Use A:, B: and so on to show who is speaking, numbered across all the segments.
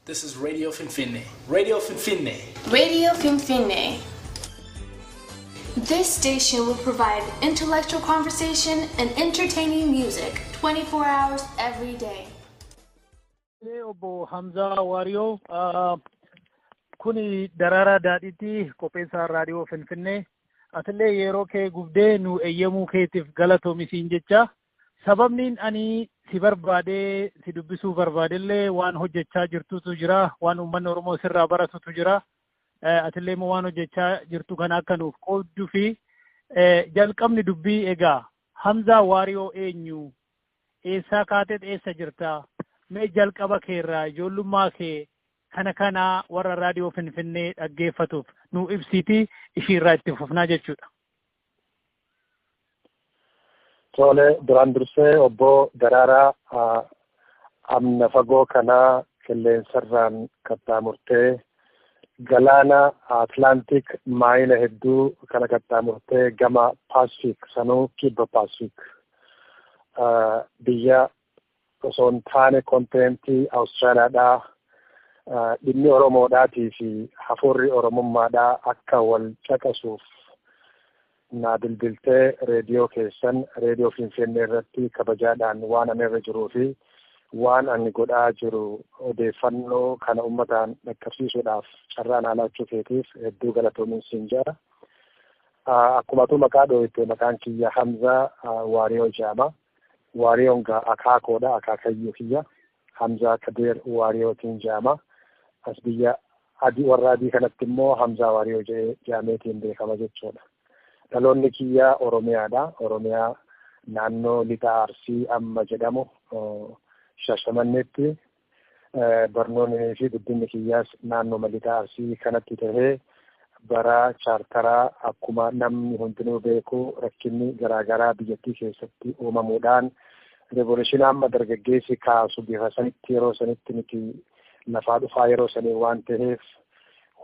A: This is Radio Finfinne. Radio Finfinne.
B: Radio Finfinne. This station will provide intellectual conversation and entertaining music 24 hours every day.
C: Obbo Hamza Wario, kuni darara daadhiitti qopheessaa raadiyoo Finfinnee atillee yeroo kee gubdee nu eeyyamuu keetiif galatoomisiin jecha sababniin ani si barbaadee si dubbisuu barbaadellee waan hojjechaa jirtutu jira, waan uummanni Oromoo sirraa baratutu jira. Atillee immoo waan hojjechaa jirtu kana akka nuuf qoodduu fi jalqabni dubbii egaa Hamza Wario eenyu? Eessaa kaateet eessa jirta? Mee jalqaba keerraa ijoollummaa kee kana warra raadiyoo Finfinnee dhaggeeffatuuf nu ibsitii ishiirraa itti fufnaa jechuudha.
D: Tole duraan dursee obbo Daraaraa amna fagoo kana qilleensarraan qaxxaamurtee galaana Atlantik maayila hedduu kana qaxxaamurtee gama Pacific sanuu kibba Pacific biyya osoo hin taane kontinentii Awustiraaliyaadhaa dhimmi Oromoodhaatii fi hafuurri Oromummaadhaa akka wal caqasuuf na bilbiltee reediyoo keessan reediyoo Finfinnee irratti kabajaadhaan waan ani irra jiruu fi waan ani godhaa jiru odeeffannoo kana uummataan dhaqqabsiisuudhaaf carraan alaachuu keetiif hedduu galatoomin siin jira. Akkumatu maqaa dhooyte maqaan kiyya Hamza Waariyoo jedhama. Waariyoon akaakoodha, akaakayyuu kiyya. Hamza Kadir Waariyootiin jedhama. As biyya warra adii kanatti immoo Hamza Waariyoo jedhameetiin beekama jechuudha. Dhaloonni kiyya Oromiyaadha. Oromiyaa naannoo lixa Arsii amma jedhamu Shashamanneetti. Barnoonni fi guddinni kiyyaas naannoo lixa Arsii kanatti tahee bara chaartaraa akkuma namni hundinuu beeku rakkinni garaagaraa biyyattii keessatti uumamuudhaan revolushina amma dargaggeessi kaasu bifa sanitti yeroo sanitti nuti lafaa dhufaa yeroo sanii waan ta'eef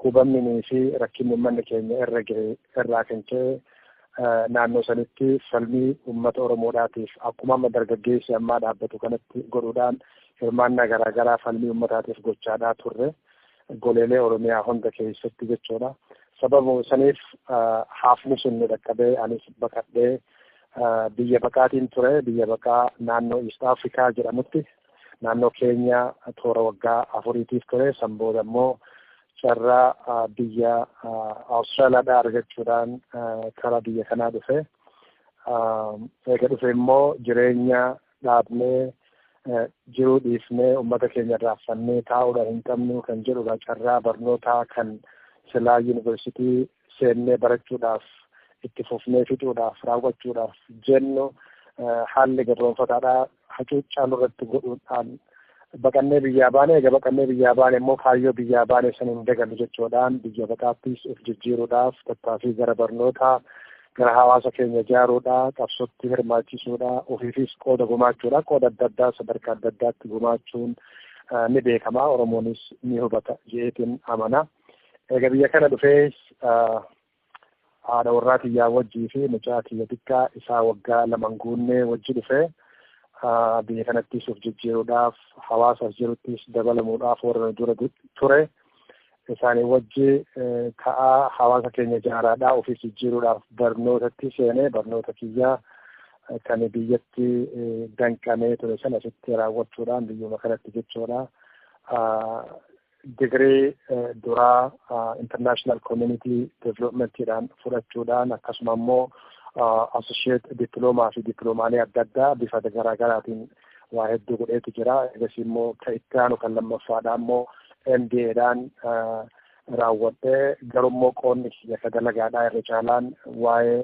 D: hubamnii fi rakkinni uummanni keenya irra gahe irraa kan ka'e naannoo sanitti falmii uummata Oromoodhaatiif akkuma amma dargaggeessi ammaa dhaabbatu kanatti godhuudhaan hirmaannaa garaagaraa falmii uummataatiif gochaadhaa turre goleelee Oromiyaa hunda keessatti jechuudha. Sababu saniif haafni sun dhaqqabee anis baqadhee biyya baqaatiin ture. Biyya baqaa naannoo East Afrikaa jedhamutti naannoo Keenyaa toora waggaa 4 ture. San booda immoo carraa biyya Awustiraaliyaadhaa argachuudhaan karaa biyya kanaa dhufe. Eega dhufe immoo jireenya dhaabnee jiruu dhiifnee uummata keenya raaffannee taa'uudha hin qabnu kan jedhudha. Carraa barnootaa kan silaa yuunivarsiitii seennee barachuudhaaf itti fufnee fixuudhaaf raawwachuudhaaf jennu haalli gabroonfataadhaa hacuuccaan irratti godhuudhaan baqannee biyyaa baane. Egaa baqannee biyyaa baane immoo kaayyoo biyyaa baane san hin dagalu jechuudhaan biyya baqaattis of jijjiiruudhaaf tattaaffii gara barnootaa gara hawaasa keenya ijaaruudhaa qabsootti hirmaachisuudhaa ofiifis qooda gumaachuudhaa qooda adda addaa sadarkaa adda addaatti gumaachuun ni beekama. Oromoonis ni hubata jeetiin amana. Egaa biyya kana dhufees haadha warraa kiyyaa wajjii fi mucaa kiyya xiqqaa isaa waggaa 2 guunnee wajji dhufee biyya kanattis of jijjiiruudhaaf hawaasaaf jiruttis dabalamuudhaaf warra dura ture. Isaanii wajji ka'aa hawaasa keenya ijaaraadhaa ofis jijjiiruudhaaf barnootatti seenee barnoota kiyyaa kan biyyatti danqamee ture sana asitti raawwachuudhaan biyyuma kanatti jechuudha. Degree duraa international community developmentidhaan fudhachuudhaan akkasuma immoo associate diploomaa fi diploomaanii adda addaa bifa garaagaraatiin waa hedduu godheetu jira. Egas immoo kan itti aanu kan lammaffaadhaa immoo MBAdhaan raawwadhee garummoo qoonni kiyya dalagaadhaa irra caalaan waa'ee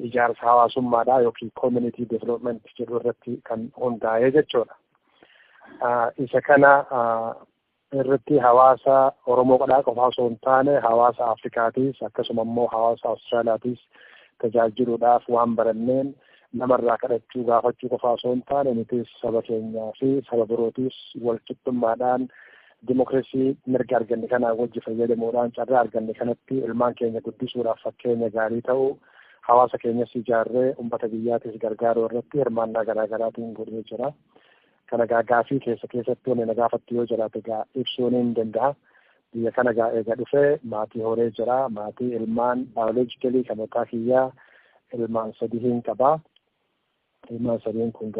D: ijaarsa hawaasummaadhaa yookiin community development jedhu irratti kan hundaa'ee jechuudha. Isa kana irratti hawaasa Oromoo qofaa osoo hin taane hawaasa Afrikaatis akkasuma immoo hawaasa Awustiraaliyaatis tajaajiluudhaaf waan baranneen namarraa kadhachuu gaafachuu qofaa osoo hin taane nutis saba keenyaa fi saba birootis wal qixxummaadhaan dimokiraasii mirga arganne kanaa wajji fayyadamuudhaan carraa arganne kanatti ilmaan keenya guddisuudhaaf fakkeenya gaarii ta'uu hawaasa keenyas ijaarree uummata biyyaatis gargaaruu irratti hirmaannaa garaagaraatiin godhee jira. kana gaafii keessatti wanni na gaafattu yoo jiraate ibsuun hin danda'a. Biyya kana eega dhufee maatii horee jira, maatii ilmaan baayoloojikalii kan mataa kiyyaa ilmaan 3 hin qabaa. Ilmaan 3 kun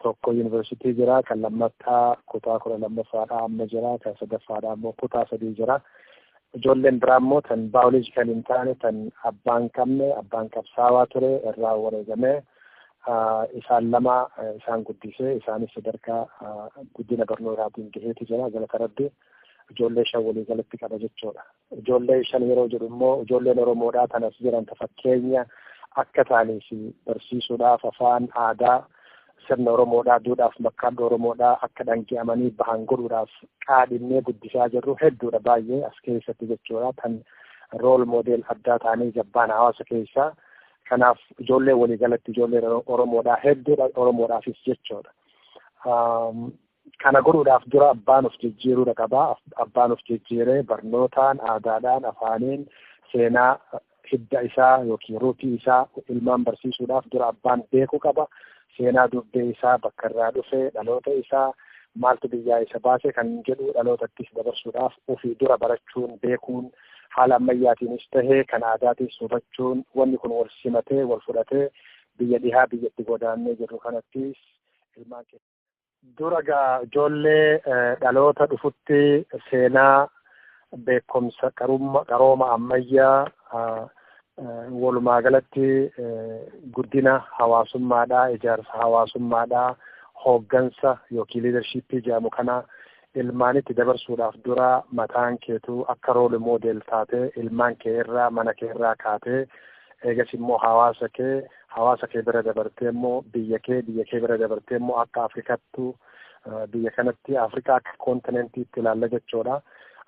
D: tokko yuunivarsiitii jira, kan lammaffaa kutaa 12ffaadhaa amma jira, kan sadaffaadhaa immoo kutaa 3 jira. Ijoolleen biraa immoo tan baayoloojikal hin taane tan abbaan qabne, abbaan qabsaawaa ture irraa wareegamee isaan lama isaan guddisee isaanis sadarkaa guddina barnootaatiin gaheeti jira. Galata Rabbii ijoollee 5 walii galatti qaba jechuudha. Ijoollee 5 yeroo jedhu immoo ijoolleen Oromoodhaa tanas jiran fakkeenya akka taaniif barsiisuudhaaf afaan aadaa sirna Oromoodhaa duudhaaf makkaadha Oromoodhaa akka dhange'amanii bahan godhuudhaaf qaadhinnee guddisaa jirru hedduudha baay'ee as keessatti jechuudha. Tan rool moodeel addaa ta'anii jabbaan hawaasa keessaa. Kanaaf ijoollee walii galatti ijoolleen Oromoodhaa hedduudha Oromoodhaafis jechuudha. Kana godhuudhaaf dura abbaan of jijjiiruudha qaba. Abbaan of jijjiiree barnootaan, aadaadhaan, afaaniin, seenaa hidda isaa yookiin ruutii isaa ilmaan barsiisuudhaaf dura abbaan beekuu qaba. Seenaa dubbee isaa bakka irraa dhufee dhaloota isaa maaltu biyyaa isa baase kan jedhu dhalootattis dabarsuudhaaf ofii dura barachuun beekuun haala ammayyaatiinis tahee kan aadaatiis hubachuun wanni kun wal simatee wal fudhatee biyya dhihaa biyyatti godaannee jirru kanattis ilmaan dura ijoollee dhaloota dhufutti seenaa beekumsa qarooma ammayyaa walumaa galatti guddina hawaasummaadhaa, ijaarsa hawaasummaadhaa, hooggansa yookiin liidarshiippii jedhamu kana ilmaanitti dabarsuudhaaf dura mataan keetuu akka rool moodeel taatee ilmaan kee irraa mana kee irraa kaatee eegas immoo hawaasa kee bira dabartee immoo biyya kee bira dabartee immoo akka Afrikaattu biyya kanatti Afrikaa akka koontinentiitti ilaalla jechuudha.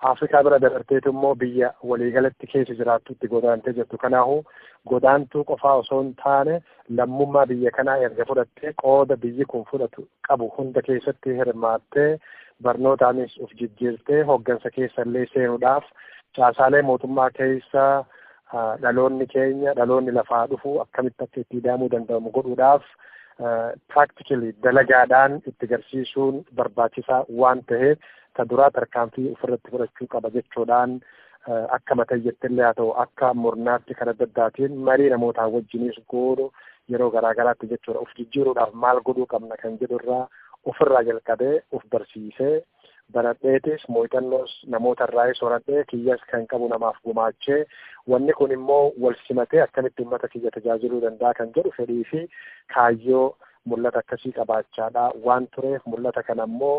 D: Afrikaa bira dabarteetu immoo biyya waliigalatti keessa jiraattutti godaantee jirtu. Kanaafuu godaantuu qofaa osoo hin taane lammummaa biyya kanaa erga fudhattee qooda biyyi kun fudhatu qabu hunda keessatti hirmaattee barnootaanis of jijjiirtee hooggansa keessa illee seenuudhaaf caasaalee mootummaa keessa dhaloonni lafaa dhufu akkamitti akka itti ida'amuu danda'amu godhuudhaaf practically dalagaadhaan itti garsiisuun barbaachisaa waan ta'eef ta duraa tarkaanfii ofirratti fudhachuu qaba jechuudhaan akka matayyattillee haa ta'u akka murnaatti kan adda addaatiin marii namootaa wajjiniis godhu yeroo garaagaraatti jechuudha. Of jijjiiruudhaaf maal godhuu qabna kan jedhu irraa ofirraa jalqabee of barsiisee baradheetis muuxannoos namoota irraa soradhee kiyyas kan qabu namaaf gumaachee wanni kun immoo wal simatee akkamitti uummata kiyya tajaajiluu danda'a kan jedhu fedhii fi kaayyoo mul'ata akkasii qabaachaadha waan tureef mul'ata kana immoo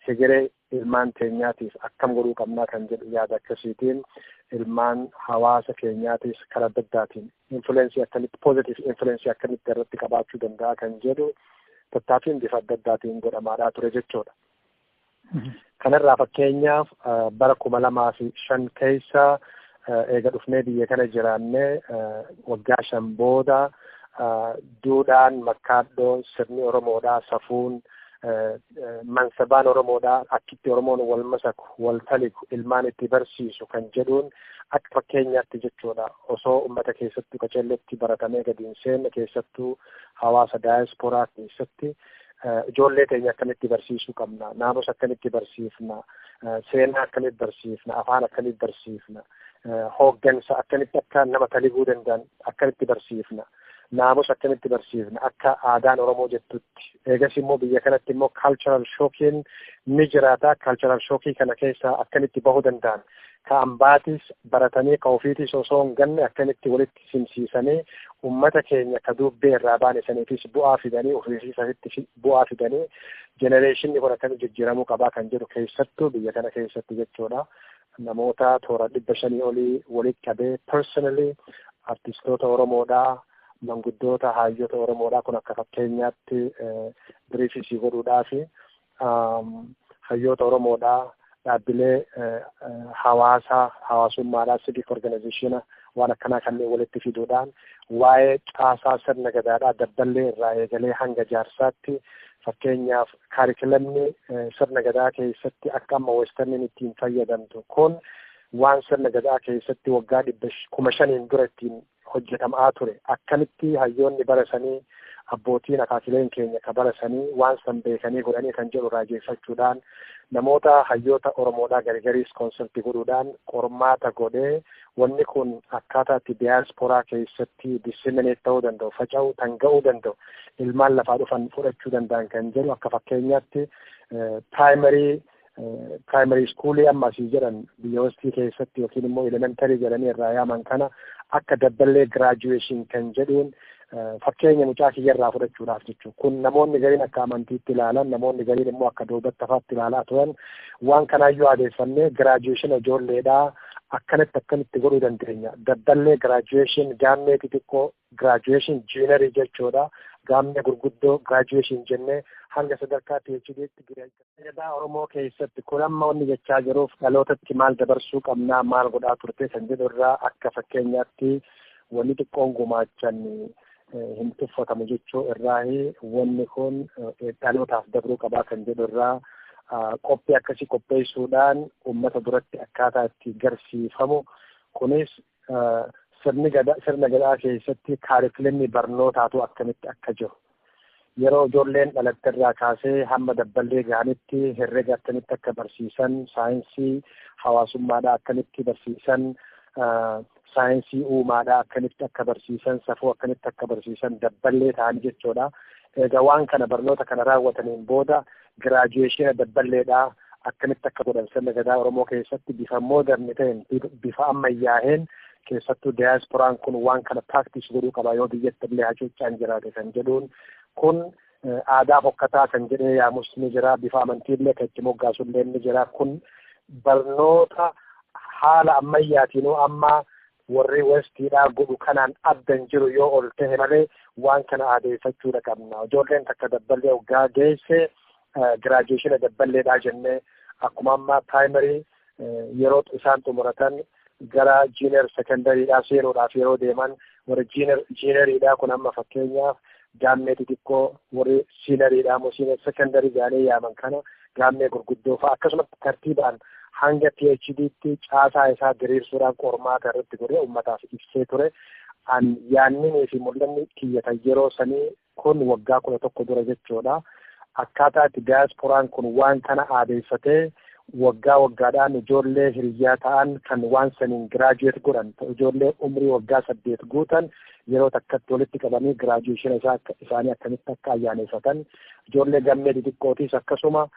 D: hegeree ilmaan keenyaatiif akkam godhuu qabnaa kan jedhu yaada akkasiitiin ilmaan hawaasa keenyaatiif karaa adda addaatiin influensii akkamitti positive influensii akkamitti irratti qabaachuu danda'a kan jedhu tattaaffiin bifa adda addaatiin godhamaadhaa ture jechuudha. Kanarraa fakkeenyaaf bara 2005 keessa eega dhufnee biyya kana jiraannee waggaa 5 booda duudhaan makkaadhoo sirni Oromoodhaa safuun mansabaan Oromoodhaa akkitti Oromoon wal masaku wal taligu ilmaan itti barsiisu kan jedhuun akka fakkeenyaatti jechuudha. Osoo uummata keessatti qacelletti baratamee gadi hin seenne keessattuu hawaasa daayisporaa keessatti ijoollee keenya akkamitti barsiisuu qabna, naamusa akkamitti barsiifna, seenaa akkamitti barsiifna, afaan akkamitti barsiifna, hooggansa akkamitti akka nama taliguu danda'an akkamitti barsiifna, naamusa akkamitti barsiifna akka aadaan Oromoo jettutti. Eegas immoo biyya kanatti immoo cultural shockiin ni jiraata. Cultural shockii kana keessaa akkamitti bahuu danda'an ka ambaatis baratanii ka ofiitis osoo hin ganne akkamitti walitti simsiisanii ummata keenya ka dubbee irraa baane saniifis bu'aa fidanii ofiisiisanitti bu'aa fidanii jenereeshinni kun akkamitti jijjiiramuu qabaa kan jedhu keessattuu biyya kana keessatti jechuudha. Namoota toora 500 olii walitti qabee personally artistoota Oromoodhaa manguddoota hayyoota Oromoodhaa kun akka fakkeenyaatti biriifisii godhuudhaafi hayyoota Oromoodhaa dhaabbilee hawaasummaadhaa civic organization waan akkanaa kanneen walitti fiduudhaan waa'ee caasaa sirna gadaadhaa dabballee irraa eegalee hanga jaarsaatti fakkeenyaaf kaarikulamni sirna gadaa keessatti akka amma westerniin ittiin fayyadamtu kun waan sirna gadaa keessatti waggaa 5,000 dura ittiin hojjetamaa ture akkamitti hayyoonni barasanii abbootiin akaakileen keenya kabarasanii waan san beekanii godhanii kan jedhu raajeeffachuudhaan namoota hayyoota Oromoodhaa gargariis konseptii godhuudhaan qormaata godhee wanni kun akkaataatti diyaasporaa keessatti disseminate ta'uu danda'u faca'uu tan ga'uu danda'u ilmaan lafaa dhufan fudhachuu danda'an kan jedhu akka fakkeenyaatti primary schoolii amma asii jedhan biyyoostii keessatti yookiin immoo elementary jedhanii irraa yaaman kana akka dabballee graduation kan jedhuun fakkeenya mucaa kiyyarraa fudhachuudhaaf jechuudha. Kun namoonni gariin akka amantiitti ilaalan, namoonni gariin immoo akka duubattafaatti ilaalaa turan waan kanaayyuu adeeffannee graduation ijoolleedhaa akkamitti godhuu dandeenya. Dabballee graduation gaammee xixiqqoo graduation junior jechuudha. Gaammee gurguddoo graduation jennee hanga sadarkaa PhD'tti gadaa Oromoo keessatti kun amma wanni jechaa jiruuf dhalootatti maal dabarsuu qabnaa maal godhaa turte kan jedhu irraa akka fakkeenyaatti wanni xiqqoon gumaachan hin tuffatamu jechuu irraa wanni kun dhalootaaf dabruu qabaa kan jedhu irraa qophii akkasii qopheessuudhaan uummata duratti akkaataa itti garsiifamu kunis sirna gadaa keessatti kaarikulamii barnootaatu akkamitti akka jiru. Yeroo ijoolleen dhalatte irraa kaasee hamma dabballee ga'anitti herrega akkamitti akka barsiisan, saayinsii hawaasummaadhaa akkamitti barsiisan, saayinsii uumaadhaa akkamitti akka barsiisan, safuu akkamitti akka barsiisan dabballee ta'an jechuudha. Egaa waan kana barnoota kana raawwataniin booda giraajuweeshina dabballeedhaa akkamitti akka godhan sirna gadaa Oromoo keessatti bifa mooderni ta'een bifa ammayyaa'een keessattuu diyaasporaan kun waan kana praaktis godhuu qaba yoo biyyatti illee hacuuccaan jiraate kan jedhuun kun aadaa hokkataa kan jedhee yaamus ni jira, bifa amantiillee kan itti moggaasullee ni jira. Kun barnoota haala ammayyaatiinuu amma warri westiidhaa godhu kanaan addan jiru yoo ol ta'e malee waan kana aadeeffachuudha qabna. Ijoolleen takka dabballee waggaa geesse giraajuweeshina dabballeedhaa jennee akkuma ammaa primary yeroo isaan xumuratan gara junior secondariidhaa seenuudhaaf yeroo deeman warri junioriidhaa kun amma fakkeenyaaf gaammee xixiqqoo warri siinariidhaa moo senior secondary jedhanii yaaman kana gaammee gurguddoo fa'a akkasumas tartiibaan hanga PhD'tti caasaa isaa diriirsuudhaan qormaata irratti godhee uummataaf ibsee ture. Yaanninii fi mul'anni kiyyatan yeroo sanii kun waggaa 11 dura jechuudha. Akkaataa itti diyaasporaan kun waan kana aadeeffatee waggaa waggaadhaan ijoollee hiriyyaa ta'an kan waan saniin giraajuweet godhan ijoollee umrii waggaa 8 guutan yeroo takkatti walitti qabanii giraajuweeshina isaanii akkamitti akka ayyaaneffatan ijoollee gammee xixiqqootis akkasuma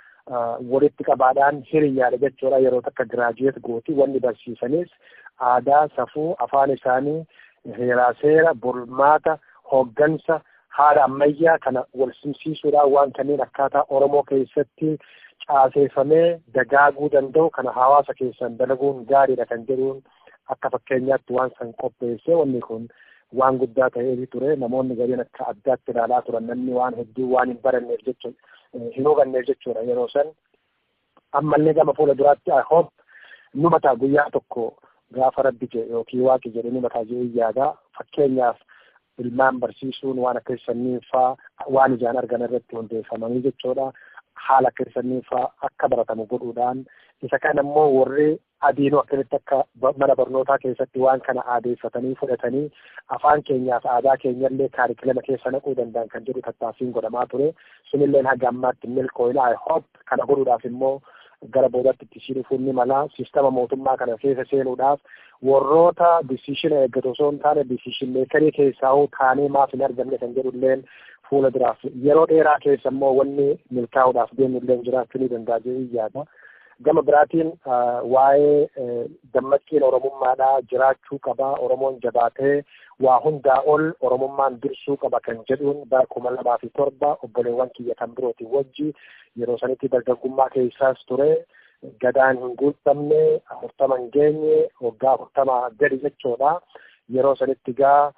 D: walitti qabaadhaan hiriyyaadha jechuudha. Yeroo takka giraajuweet gooti wanni barsiisanis aadaa, safuu, afaan isaanii, heeraa seera, bulmaata, hooggansa haala ammayyaa kana wal simsiisuudhaan waan kanneen akkaataa Oromoo keessatti caaseeffamee dagaaguu danda'u kana hawaasa keessan dalaguun gaariidha kan jedhuun akka fakkeenyaatti waan san qopheessee wanni kun waan guddaa ta'ee ture. Namoonni gariin akka addaatti ilaalaa turan namni waan hedduu waan hin baranneef jechuudha hin hubanneef jechuudha yeroo san. Ammallee gama fuula duraatti I hope nu mataa guyyaa tokko gaafa rabbi jedhe yookiin waaqi jedhe ni mataa jedhee yaadaa fakkeenyaaf ilmaan barsiisuun waan akka sanniifaa waan ijaan argan irratti hundeeffamanii jechuudha. Haala akka sanniifaa akka baratamu godhuudhaan isa kana immoo warri adiinuu akkamitti akka mana barnootaa keessatti waan kana aadeeffatanii fudhatanii afaan keenyaaf aadaa keenyallee kaarikulama keessa naquu danda'an kan jedhu tattaaffiin godhamaa ture. Sunillee haga ammaatti milkooyina I hope kana godhuudhaaf immoo gara boodatti itti shiruuf ni mala. Siistama mootummaa kana keessa seenuudhaaf warroota decision eeggatu osoo hin taane decision meekarii keessaa taanee maaf hin argamne kan jedhulleen fuula duraaf yeroo dheeraa keessa immoo wanni milkaa'uudhaaf deemullee jiraachuu ni danda'a jedhee yaada. Gama biraatiin waa'ee dammaqqiin Oromummaadhaa jiraachuu qaba. Oromoon jabaatee waa hundaa ol Oromummaan dursuu qaba kan jedhuun bara 2007 obboleewwan kiyya kan birootiin wajji yeroo sanitti dargaggummaa keessaas ture. Gadaan hin guutamne 40 hin geenye waggaa 40 gadi jechuudha. Yeroo sanitti gaa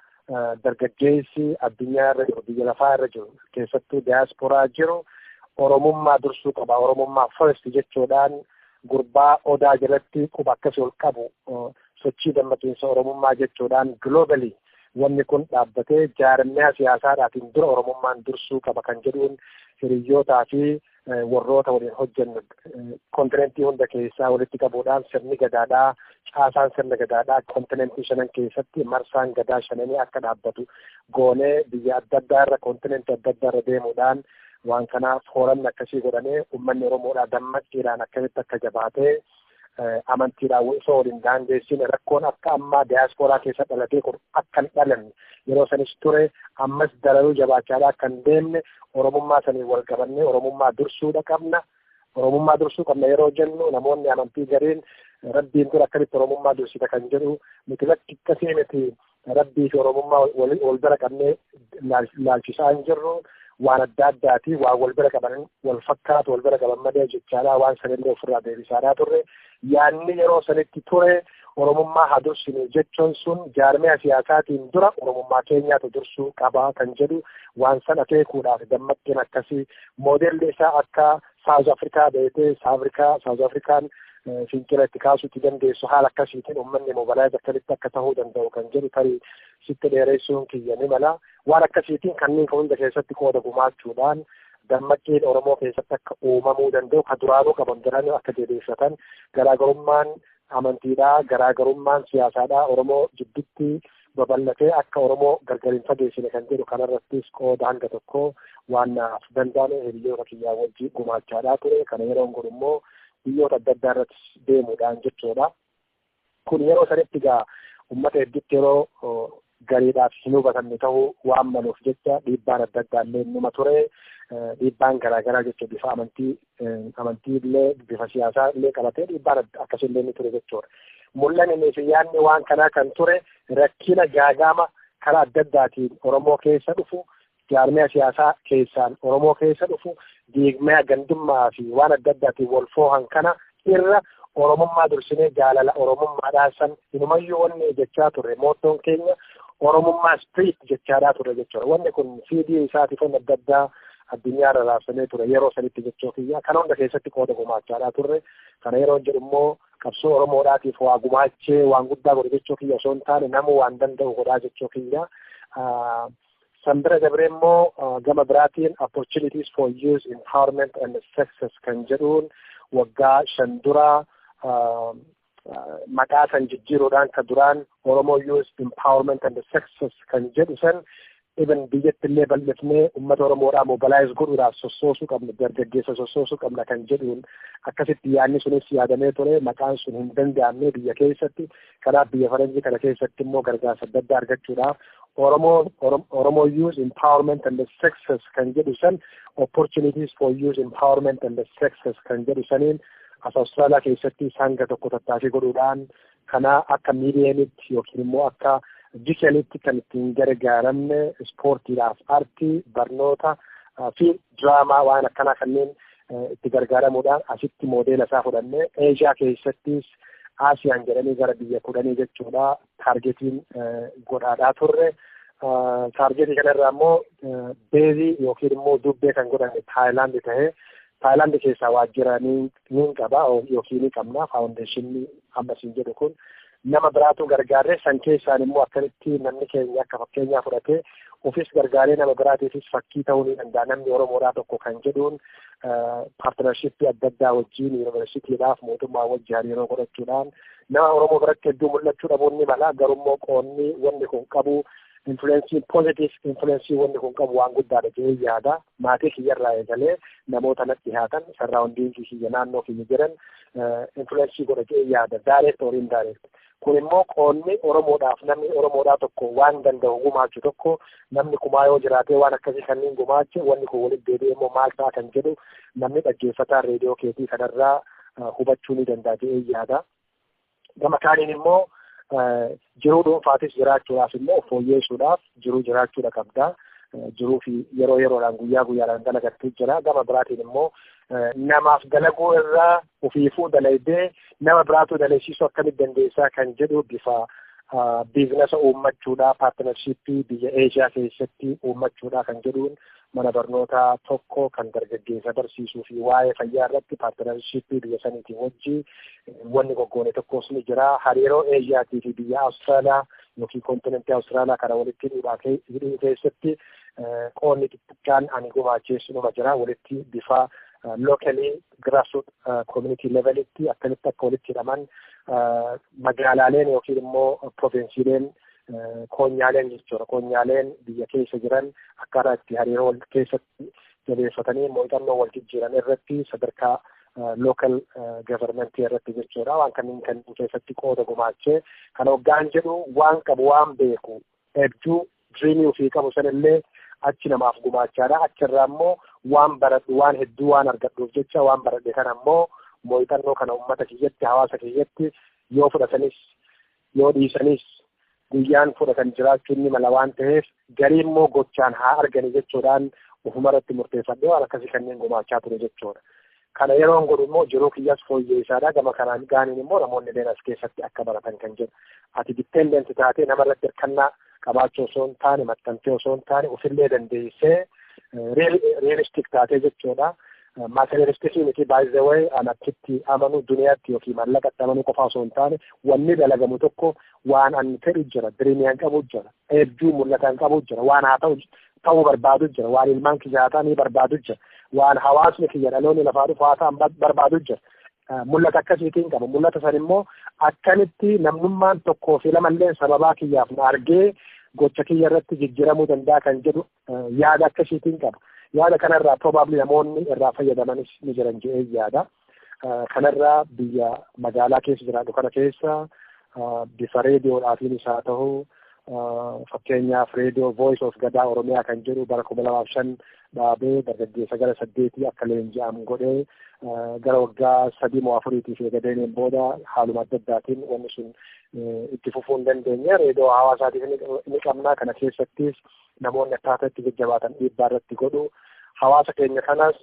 D: dargaggeessi addunyaa irra jiru biyya lafaa irra jiru keessattuu diyaasporaa jiru Oromummaa dursuu qaba. Oromummaa first jechuudhaan gurbaa odaa jalatti quba akkasii ol qabu sochii dammaqiinsa Oromummaa jechuudhaan globally wanni kun dhaabbatee jaarmiyaa siyaasaadhaatiin dura Oromummaan dursuu qaba kan jedhuun hiriyyootaa fi warroota waliin hojjennu kontinentii hunda keessaa walitti qabuudhaan sirni gadaadhaa caasaan sirna gadaadhaa kontinentii shanan keessatti marsaan gadaa shananii akka dhaabbatu goonee biyya adda addaa irra kontinentii adda addaa irra deemuudhaan waan kanaaf fooramni akkasii godhamee uummanni Oromoodhaa dammaqqiidhaan akkamitti akka jabaatee amantiidhaan osoo waliin daangeessine rakkoon akka ammaa diyaaspooraa keessa dhalatee kun akka hin dhalanne yeroo sanis ture ammas dalaluu jabaachaadhaa akka hin deemne Oromummaa saniin wal qabannee Oromummaa dursuudha qabna. Oromummaa dursuu qabna yeroo jennu namoonni amantii gariin rabbiin dura akkamitti Oromummaa dursita kan jedhu nuti lakki akkasii miti rabbii fi Oromummaa wal bira qabnee laalchisaa hin jirru. Waan adda addaati waan wal bira qaban wal fakkaatu wal bira qaban malee jechaadha waan sanillee ofirraa deebisaadhaa turre yaanni yeroo sanitti ture Oromummaa haa dursinu jechuun sun jaarmiyaa siyaasaatiin dura Oromummaa keenyaatu dursuu qabaa kan jedhu waan sana akeekuudhaaf dammaqqiin akkasii moodelli isaa akka South Afrikaa beekee South Afrikaan fincila itti kaasuutti dandeessu haala akkasiitiin uummanni mobilaayiz akkamitti akka tahuu danda'u kan jedhu tarii sitti dheeressuun kiyya ni mala. Waan akkasiitiin kanneen hunda keessatti qooda gumaachuudhaan dammaqqiin Oromoo keessatti akka uumamuu danda'u kan duraanuu qaban jiran akka deebiifatan garaagarummaan amantiidhaa garaagarummaan siyaasaadhaa Oromoo jidduutti babal'atee akka Oromoo gargar hin fageessine kan jedhu kanarrattis qooda hanga tokko waan naaf danda'ame hiriyoota kiyyaa wajjin gumaachaadhaa ture. Kana yeroon kun immoo biyyoota adda addaa irratti deemuudhaan jechuudha. Kun yeroo sanitti egaa uummata hedduutti yeroo gariidhaaf hin hubatamne ta'uu waan maluuf jecha dhiibbaan adda addaa illee numa ture. Dhiibbaan garaagaraa jechuudha bifa amantii illee bifa siyaasaa illee qabatee dhiibbaan akkasiillee ni ture jechuudha. Mul'anni fi yaadni waan kanaa kan ture rakkina gaagama karaa adda addaatiin Oromoo keessa dhufu jaarmiyaa siyaasaa keessaan Oromoo keessa dhufu diigmee gandummaa fi waan adda addaatiin wal foohan kana irra Oromummaa dursinee jaalala Oromummaadhaan san inumayyuu wanni jechaa turre moottoon keenya Oromummaa spirit jechaadhaa ture jechuudha. Wanni kun CD isaatiif wanni adda addaa addunyaa irra raabsamee ture yeroo sanitti jechuu kiyya kana hunda keessatti qooda gumaachaadhaa turre. Kana yeroo jedhu immoo qabsoo Oromoodhaatiif waa gumaachee waan guddaa godhe jechuu kiyya osoo hin taane namuu waan danda'u godhaa jechuu kiyya. Sambira dabree immoo gama biraatiin opportunities for youth empowerment and success kan jedhuun waggaa 5 dura maqaa san jijjiiruudhaan ka duraan Oromoo youth empowerment and success kan jedhu san even biyyatti illee bal'ifnee uummata Oromoodhaa mobilaayiz godhuudhaaf sossoosuu qabna dargaggeessa sossoosuu qabna kan jedhuun akkasitti yaadni sunis yaadamee ture maqaan sun hin danda'amne biyya keessatti kanaaf biyya faranjii kana keessatti immoo gargaarsa adda addaa argachuudhaaf Oromoo youth empowerment and success kan jedhu san opportunities for youth empowerment and success kan jedhu saniin as Austraaliyaa keessatti hanga tokko tattaafii godhuudhaan kana akka miidiyaanitti yookiin immoo akka dijitalitti kan ittiin gargaaramne ispoortiidhaaf aartii barnoota fi diraamaa waan akkanaa kanneen itti gargaaramuudhaan asitti moodeela isaa fudhannee Eeshiyaa keessattis Aasiyaan jedhanii gara biyya 10 jechuudha taargetiin godhaadhaa turre. Taargetii kanarraa immoo beezii yookiin immoo dubbee kan godhanne Taayilaandi ta'ee Taayilaandi keessaa waajjira ni qaba yookiin ni qabna faawundeeshinii ammasiin jedhu kun nama biraatu gargaaree san keessaan immoo akkamitti namni keenya akka fakkeenyaa fudhatee ofis gargaaree nama biraatiifis fakkii ta'uu ni danda'a namni Oromoodhaa tokko kan jedhuun paartinarshippii adda addaa wajjin yuunivarsiitiidhaaf mootummaa wajjin hariiroo godhachuudhaan nama Oromoo biratti hedduu mul'achuu dhabuun ni mala garummoo qoonni wanni kun qabu influensii positive influensii wanni kun qabu waan guddaadha jedhee yaada maatii kiyyarraa eegalee namoota natti dhiyaatan sarraawundiin kiyya naannoo kiyya jiran influensii godha jedhee yaada direct or indirect. Kun immoo qoonni Oromoodhaaf namni Oromoodhaa tokko waan danda'u gumaachu tokko namni kumaa yoo jiraatee waan akkasii kanneen gumaache wanni kun walitti deebi'ee immoo maal ta'a kan jedhu namni dhaggeeffataa reediyoo keetii kanarraa hubachuu ni danda'a jedhee yaada. Gama kaaniin immoo jiruu dhuunfaatis jiraachuudhaaf immoo fooyyeessuudhaaf jiruu jiraachuudha qabda. Jiruu fi yeroo yeroodhaan guyyaa guyyaadhaan dalagattuu jira. Gama biraatiin immoo namaaf dalaguu irraa ofiifuu dalaydee nama biraatu dalaysiisuu akkamitti dandeessaa kan jedhu bifa biizinasa uummachuudhaa paartinarshippii biyya Eeshiyaa keessatti uummachuudhaa kan jedhuun mana barnootaa tokko kan dargaggeessa barsiisuu fi waa'ee fayyaa irratti paartinarshippii biyya saniitiin wajjin wanni goggoone tokkos ni jira. Hariiroo Eeshiyaatii fi biyya Awustiraaliyaa yookiin kontinentii Awustiraaliyaa kana walitti hidhuu keessatti qoonni xixiqqaan ani gumaacheessu numa jira walitti bifa locally grassroots community levelitti akkamitti akka walitti hidhaman magaalaaleen yookiin immoo provinsiileen koonyaaleen jechuudha. Koonyaaleen biyya keessa jiran akkaataa itti hariiroo wal keessatti jabeeffatanii muuxannoo wal jijjiiran irratti sadarkaa local government irratti jechuudha. Waan kanneen keessatti qooda gumaachee kan hoggaan jedhu waan qabu waan beeku hedduu dreamii ofii qabu sanillee achi namaaf gumaachaadha. Achirraa immoo waan baradhu waan hedduu waan argadhuuf jecha waan baradhe kana immoo muuxannoo kana uummata kiyyatti hawaasa kiyyatti yoo fudhatanis yoo dhiisanis guyyaan fudhatan jiraachuu ni mala waan ta'eef garii immoo gochaan haa argani jechuudhaan ofumarratti murteeffadhee waan akkasii kanneen gumaachaa ture jechuudha. Kana yeroo godhu immoo jiruu kiyyaas fooyyeessaadha. Gama kanaan gaaniin immoo namoonni illee as keessatti akka baratan kan jedhu. Ati dippeendenti taatee namarratti hirkannaa qabaachuu osoo hin taane maxxantee osoo hin taane ofillee dandeessee realistic taatee jechuudha. Materialistic miti by the way an akkitti amanu duniyaatti yookiin mallaqatti amanuu qofa osoo hin taane wanni dalagamu tokko waan an fedhu jira, diriiriyaan qabu jira, hedduu mul'atan qabu jira, waan haa ta'uu barbaadu jira, waan ilmaan kiyyaa ni barbaadu jira, waan hawaasni kiyya dhaloonni lafaa dhufu haa ta'an barbaadu jira. Mul'ata akkasiitiin qaba. Mul'ata san immoo akkamitti namnummaan tokkoo fi lamallee sababaa kiyyaaf na argee gocha kiyya irratti jijjiiramuu danda'a kan jedhu yaada akkasiitiin qaba. Yaada kanarraa probably namoonni irraa fayyadamanis ni jiran jedhee yaada. Kanarraa biyya magaalaa keessa jiraatu kana keessa bifa reediyoodhaatiin isaa ta'uu fakkeenyaaf reediyoo Voice of Gadaa Oromiyaa kan jedhu bara 2005 dhaabee dargaggeessa gara 8 akka leenji'amu godhee gara waggaa 3-4 fi gadeen booda haaluma adda addaatiin wanni sun itti fufuu hin dandeenye reediyoo hawaasaatiif ni qabnaa. Kana keessattis namoonni akkaataa itti jajjabaatan dhiibbaa irratti godhu. Hawaasa keenya kanas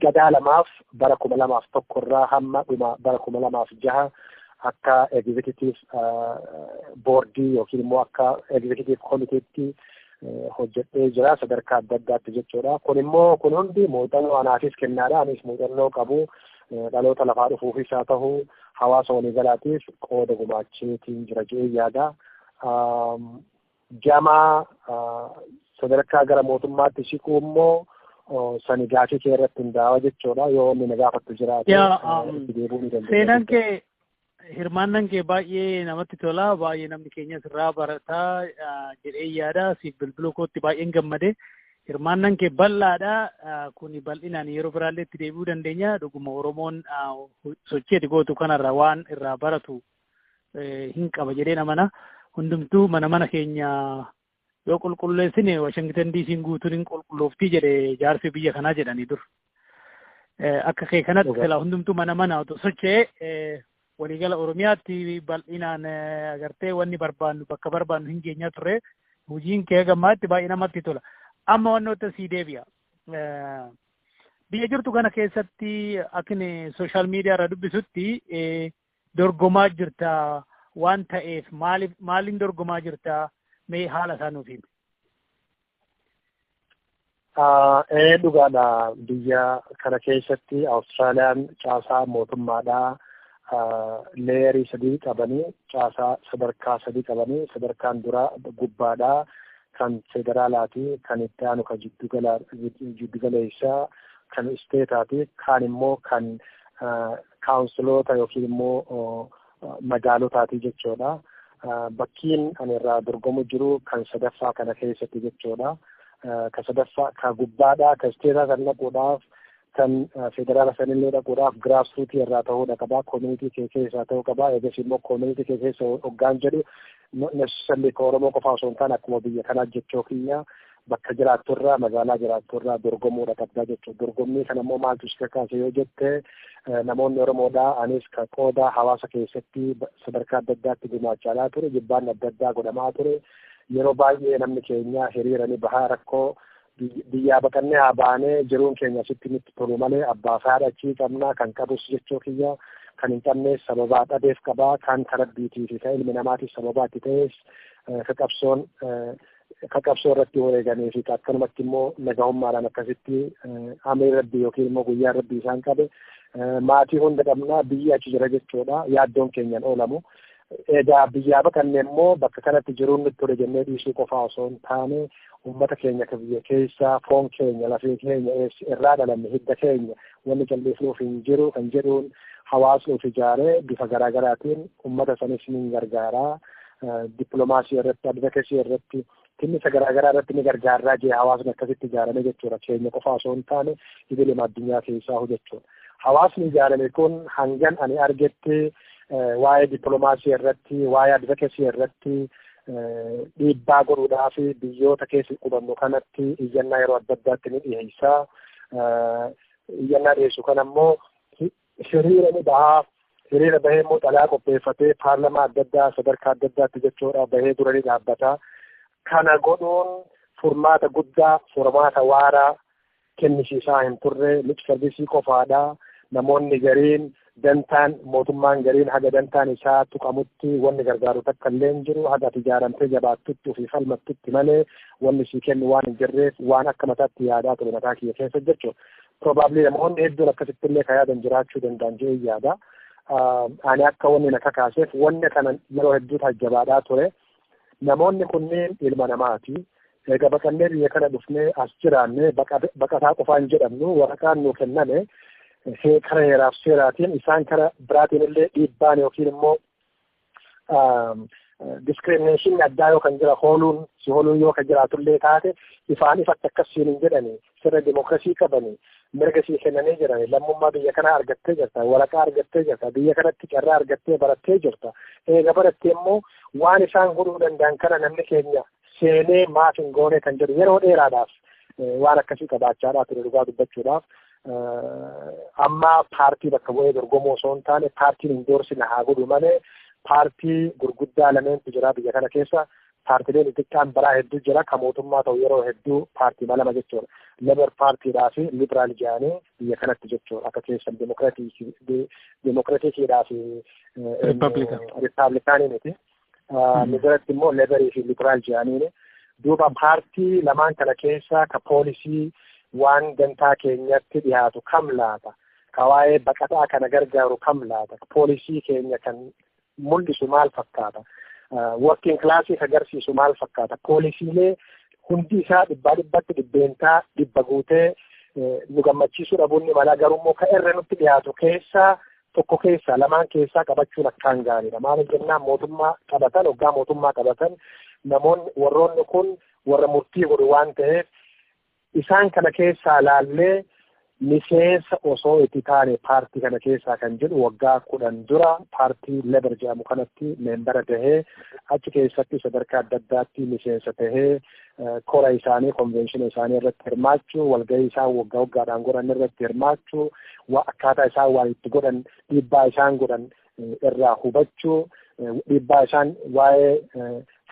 D: gadaa lamaaf bara 2001 irraa hamma dhuma bara 2006 akka executive boardii yookiin immoo akka executive committeetti hojjetee jira sadarkaa adda addaatti jechuudha. Kun immoo kun hundi muuxannoo anaafis kennaadha. Anis muuxannoo qabu dhaloota lafaa dhufuufis haa ta'u hawaasa waliigalaatiif qooda gumaacheetiin jira jedhee yaada. Gama sadarkaa gara mootummaatti siquu immoo sani gaafii kee irratti hundaa'aa jechuudha. Yoo inni na gaafattu jiraate deebuu ni dandeenya.
C: Seenaan kee hirmaannaan kee baay'ee namatti tola. Baay'ee namni keenya sirraa barataa jedhee yaada. Siif bilbiluu kootti baay'een gammade. Hirmaannaan kee bal'aadha. Kuni bal'inaan yeroo biraallee itti deebi'uu dandeenya. Dhuguma Oromoon sochii ati gootu kanarra waan irraa baratu hin qaba jedhee namana. Hundumtuu mana keenya yoo qulqulleessine Washington DC guutuun hin qulqullooftii jedhe jaarsi biyya kanaa jedhanii dur. Akka kee kanatti silaa hundumtuu mana otoo socho'ee waliigala Oromiyaatti bal'inaan agartee wanni barbaannu bakka barbaannu hin geenyaa turre. Hojiin kee gammaatti baay'ee namatti tola. Amma wannoota sii deebi'a. Biyya jirtu kana keessatti akkini sooshaal miidiyaa irra dubbisutti dorgomaa jirta waan ta'eef maaliin dorgomaa jirta mee haala isaa nuuf himi.
D: Dhugaadha. Biyya kana keessatti Awustiraaliyaan caasaa mootummaadhaa leeyarii 3 qabanii caasaa sadarkaa 3 qabanii sadarkaan dura gubbaadhaa kan federaalaati kan itti aanu kan jiddugaleessaa kan isteetaati kan immoo kan kaawunsiloota yookiin immoo magaalotaati jechuudha. Bakkiin ani irraa dorgomu jiru kan sadaffaa kana keessatti jechuudha. Kan sadaffaa kan gubbaadhaa kan isteetaa kan dhaquudhaaf kan federaala sanillee dhaquudhaaf grassrootii irraa ta'uudha qaba. Community kee keessaa ta'uu qaba. Eegas immoo community kee keessa hoggaan jedhu necessarily ka Oromoo qofa osoo hin taane akkuma biyya kanaa jechuu kiyya bakka jiraatturraa magaalaa jiraatturraa dorgomuudha qabdaa jechuudha. Dorgommii kana immoo maaltu si kakaase yoo jette namoonni Oromoodhaa anis ka qooda hawaasa keessatti sadarkaa adda addaatti gumaachaa ture. Jibbaan adda addaa godhamaa ture. Yeroo baay'ee namni keenya hiriiranii bahaa rakkoo biyyaa baqannee haa baanee jiruun keenya sitti nutti tolu malee abbaa fi haadha achii qabnaa kan qabus jechuu kiyya kan hin qabnees sababaa dhabeef qabaa kan rabbiitii fi kan ilmi namaatiif sababaa itti ta'es ka qabsoo irratti wareeganii fi akkanumatti immoo nagahummaadhaan akkasitti amrii rabbii yookiin immoo guyyaa rabbii isaan qabe maatii hunda qabnaa biyyi achi jira jechuudha. Yaaddoon keenyan oolamu. Egaa biyyaa baqannee immoo bakka kanatti jiruun nutti ture jennee dhiisuu qofaa osoo hin taane ummata keenya biyya keessa foon keenya lafee keenya irraa dhalanne hidda keenya wanni jallisuuf hin jiru kan jedhuun hawaasni of ijaaree bifa garaagaraatiin ummata sanis ni gargaaraa dippiloomaasii irratti advokeesii irratti tinnisa garaagaraa irratti ni gargaaraa jee hawaasni akkasitti ijaarame jechuudha keenya qofaa osoo hin taane idilee addunyaa keessaa jechuudha. Hawaasni ijaarame kun hangan ani argetti waa'ee dippiloomaasii irratti waa'ee advokeesii irratti dhiibbaa godhuudhaaf biyyoota keessa qubannu kanatti iyyannaa yeroo adda addaatti ni dhiyeessaa. Iyyannaa dhiyeessu kan ammoo hiriira ni bahaa. Hiriira bahee immoo xalaa qopheeffatee paarlamaa adda addaa sadarkaa adda addaatti jechuudha bahee dura ni dhaabbata. Kana godhuun furmaata guddaa furmaata waaraa kennisiisaa hin turre lip sarvisii qofaadha. Namoonni gariin dantaan mootummaan gariin haga dantaan isaa tuqamutti wanni gargaaru takka illee hin jiru haga ijaaramtee jabaattutti ofii falmattutti malee wanni sii kennu waan hin jirreef waan akka mataatti yaadaa ture mataa kiyya keessa jechuudha. Probably namoonni hedduun akkasitti illee ka yaadan jiraachuu danda'an jee yaada. Ani akka wanni na kakaaseef wanni kana yeroo hedduu tajjabaadhaa ture. Namoonni kunneen ilma namaati. Egaa baqannee biyya kana dhufnee as jiraanne baqataa qofaa hin jedhamnu waraqaan nuu kenname kara heeraaf seeraatiin isaan kara biraatiin illee dhiibbaan yookiin immoo discrimination addaa yoo kan jira hooluun yoo kan jiraatullee taate ifaan ifatti akkasiin hin jedhani sirna dimokiraasii qabani mirga sii kennanii jirani lammummaa biyya kanaa argattee jirta waraqaa argattee jirta biyya kanatti carraa argattee barattee jirta eega barattee immoo waan isaan godhuu danda'an kana namni keenya seenee maaf hin goone kan jedhu yeroo dheeraadhaaf waan akkasii qabaachaadhaa ture dhugaa dubbachuudhaaf amma paartii bakka bu'ee dorgomoo osoo hin taane paartiin hin doorsine haa godhu malee paartii gurguddaa lameentu jira biyya kana keessa paartileen xixiqqaan biraa hedduu jira kan mootummaa ta'u yeroo hedduu paartii lama jechuudha. Labour paartiidhaa fi liberaal jedhanii biyya kanatti jechuudha akka keessan dimokiraatikiidhaa fi riippaabilikaanii miti. Miziratti immoo leebarii fi liberaal jedhanii duuba paartii lamaan kana keessa ka poolisii waan dantaa keenyatti dhiyaatu kam laata ka waa'ee baqataa kana gargaaru kam laata poolisii keenya kan mul'isu maal fakkaata working classii agarsiisu maal fakkaata poolisiilee hundi isaa dhibbatti dhibbeentaa dhibba guutee nu gammachiisuu dhabuun ni mala garummoo ka irra nutti dhiyaatu keessaa tokko keessaa lamaan keessaa qabachuun akkaan gaariidha maaliif jennaan mootummaa qabatan hoggaa mootummaa qabatan namoonni warroonni kun warra murtii godhu waan ta'eef isaan kana keessaa laallee miseensa osoo itti taane paartii kana keessaa kan jedhu waggaa 10 dura paartii lebar jedhamu kanatti meembara tahee achi keessatti sadarkaa adda addaatti miseensa tahee kora isaanii konvenshinii isaanii irratti hirmaachuu walgahii isaan waggaa waggaadhaan godhan irratti hirmaachuu akkaataa isaan waan itti godhan dhiibbaa isaan godhan irraa hubachuu dhiibbaa isaan waa'ee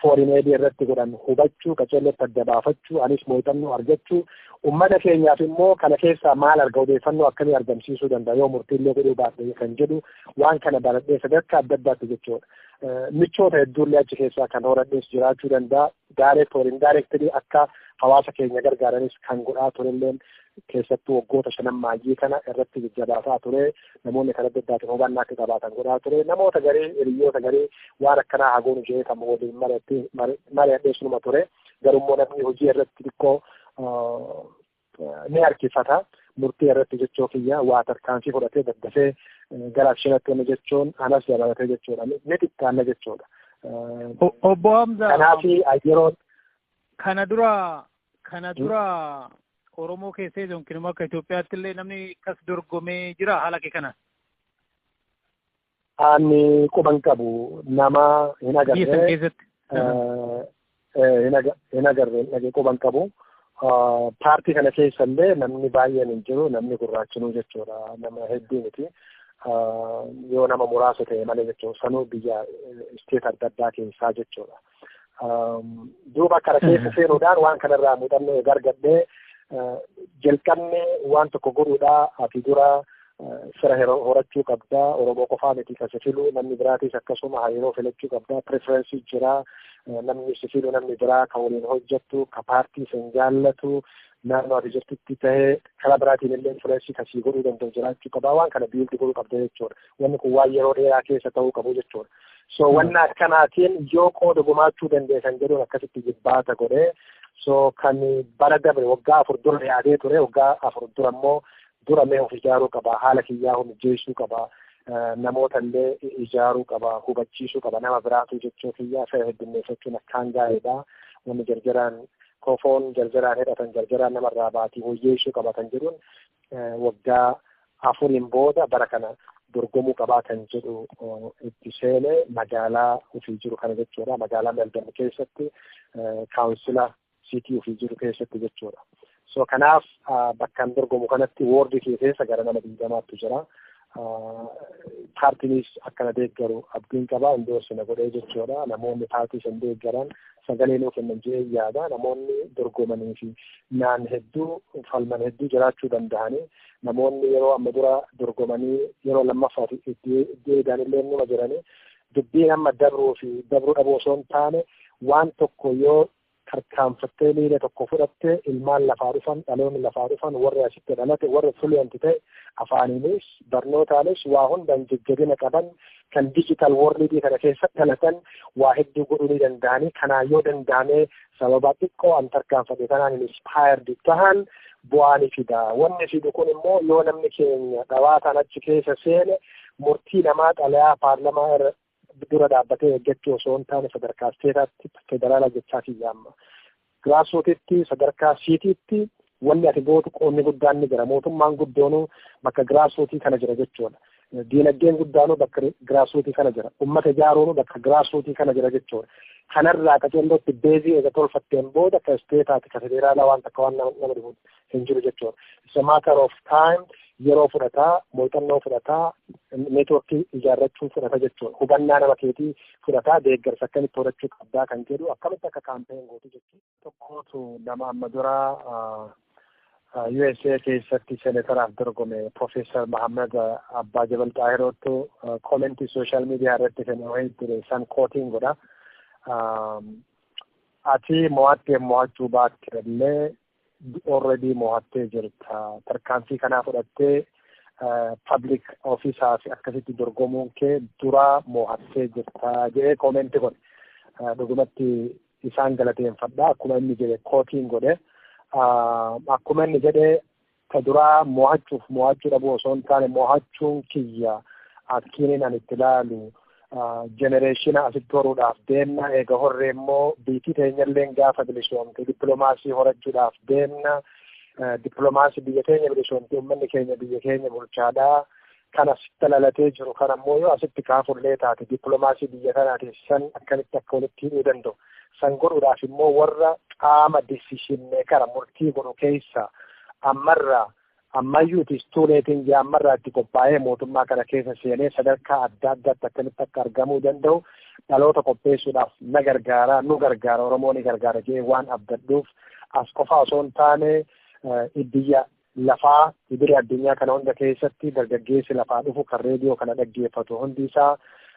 D: foreign aid irratti godhan hubachuu qaceelletti adda baafachuu anis muuxannoo argachuu ummata keenyaaf immoo kana keessaa maal arga odeeffannoo akkamii argamsiisuu danda'a yoo murtiillee godhuu baadhee kan jedhu waan kana baradhee sadarkaa adda addaatti jechuudha. Michoota hedduullee achi keessaa kan horadhees jiraachuu danda'a direct or indirectly akka hawaasa keenya gargaaranis kan godhaa turelleen keessattuu waggoota 5 maayyii kana irratti jajjabaataa ture namoonni kan adda addaatiin hubannaa akka qabaatan godhaa ture namoota garii hiriyoota garii waan akkanaa haguun ishee kan waliin mari'adheessunuma ture garummoo namni hojii irratti xiqqoo ni harkifata murtii irratti jechoo kiyya waa tarkaanfii fudhatee daddafee gara akshinatti wanni jechuun anas dabalatee jechuudha ni xiqqaanna jechuudha.
C: Obbo Hamza
D: kanaafi yeroo
C: kana dura Oromoo keessee yookiin immoo akka Itoophiyaatti illee namni akkas dorgomee jira haala kee kana.
D: Ani quban qabu nama hin agarree hin agarree quban qabu paartii kana keessa illee namni baay'een hin jiru namni gurraachinuu jechuudha nama hedduu miti yoo nama muraasa ta'e malee jechuudha sanuu biyya isteet adda addaa keessaa jechuudha. Duuba kana keessa seenuudhaan waan kanarraa muuxannoo argadhee jalqabni waan tokko godhuudhaa ati dura fira horachuu qabda Oromoo qofaa miti kan filu namni biraatis akkasuma hariiroo filachuu qabda preferensii jira namni filu namni biraa kan waliin hojjettu ka paartii sin jaallatu naannoo ati jirtutti ta'ee karaa biraatiin illee influensii kasii godhuu danda'u jiraachuu qaba waan kana biildi godhuu qabda jechuudha wanni kun waan yeroo dheeraa keessa ta'uu qabu jechuudha. So wanna akkanaatiin yoo qooda gumaachuu dandeessan jedhuun akkasitti jibbaata godhee So kan bara dabre waggaa 4 dura yaadee ture waggaa 4 dura immoo dura mee of ijaaruu qaba haala kiyyaa hojjeessuu qaba namoota illee ijaaruu qaba hubachiisuu qaba nama biraatu jechuu kiyyaa fe'ee heddummeeffachuun akkaan gaariidha wanni jarjaraan kofoon jarjaraan hidhatan jarjaraan namarraa baatii hojjeessuu qabatan jedhuun waggaa 4 booda bara kana dorgomuu qabaa kan jedhu itti seenee magaalaa ofii jiru kana jechuudha magaalaa Melbourne keessatti kaawunsila siitii ofii jiru keessatti jechuudha. So kanaaf bakkaan dorgomu kanatti woordii keessa gara nama 20 jira. Paartiinis akkana deeggaru abdiin qabaa indoorsina godhee jechuudha. Namoonni paartii san deeggaran sagalee nuu kennan jee yaada. Namoonni dorgomanii fi naan hedduu falman hedduu jiraachuu danda'anii namoonni yeroo amma dura dorgomanii yeroo lammaffaa itti deebi'an illee numa jiranii dubbiin amma dabruu dhabuu osoo hin taane waan tokko yoo tarkaanfattee miila tokko fudhattee ilmaan lafaa dhufan dhaloonni lafaa dhufan warri asitti dhalate warri fuluyanti ta'e afaaniinis barnootaanis waa hundaan jajjabina qaban kan digital worldii kana keessa dhalatan waa hedduu godhuu ni danda'anii kanaan yoo danda'amee sababa xiqqoo an tarkaanfate kanaan inspired ta'an bu'aa ni fida. Wanni fidu kun immoo yoo namni keenya dhawaataan achi keessa seene murtii namaa xalayaa paarlamaa irra dura dhaabbatee eeggachuu osoo hin taane sadarkaa isteetaatti federaalaa jechaa kiyyaamma. Giraasrootitti sadarkaa siitiitti wanni ati gootu qoonni guddaan ni jira. Mootummaan guddoonuu bakka giraasrootii kana jira jechuudha. Diinagdeen guddaanuu bakka giraasrootii kana jira. Uummata ijaaruunuu bakka giraasrootii kana jira jechuudha. Kanarraa qaceellootti beezii eega tolfatteen booda ka isteetaati ka federaalaa waan takka waan nama dhibu hin jiru jechuudha. It's a matter of time. Yeroo fudhataa, muuxannoo fudhataa, neetwoorkii ijaarrachuu fudhata jechuudha. Hubannaa nama keetii fudhataa deeggarsa akkamitti horachuu qabdaa kan jedhu akkamitti akka kaampeen gootu jechuudha. Tokkootu nama amma dura USA keessatti senataraaf dorgome Profeesar Mahammad Abbaa Jabal Xaahirootu koomentii sooshaal miidiyaa irratti kennamee ture san kootiin godha. Ati mo'achuu baatte illee already mo'attee jirta. Tarkaanfii kanaa fudhattee public office'aaf akkasitti dorgomuun kee dura mo'attee jirta jedhee koomenti godhe. Dhugumatti isaan galateeffadha. Akkuma inni jedhe kootiin godhe. Akkuma inni jedhe ka duraa mo'achuu dhabuu osoo hin taane mo'achuun kiyya akkiiniin ani itti ilaalu genereeshina asitti horuudhaaf deemna eega horree immoo biitii teenyallee gaafa bilisoomte dippiloomaasii horachuudhaaf deemna dippiloomaasii biyya keenya bilisoomte uummanni keenya biyya keenya bulchaadhaa kan asitti lalatee jiru kan ammoo yoo asitti kaafullee taate dippiloomaasii biyya kanaatiif san akkamitti akka walitti hidhuu danda'u san godhuudhaaf immoo warra qaama disishinnee kara murtii godhu keessa ammayyuu istuuleetiin ammarraa itti qophaa'ee mootummaa kana keessa seenee sadarkaa adda addaatti akkamitti akka argamuu danda'u dhaloota qopheessuudhaaf nu gargaara Oromoo ni gargaara jedhee waan abdadhuuf as qofa osoo hin taane biyya lafaa idilee addunyaa kana hunda keessatti dargaggeessi lafaa dhufu kan reediyoo kana dhaggeeffatu hundi isaa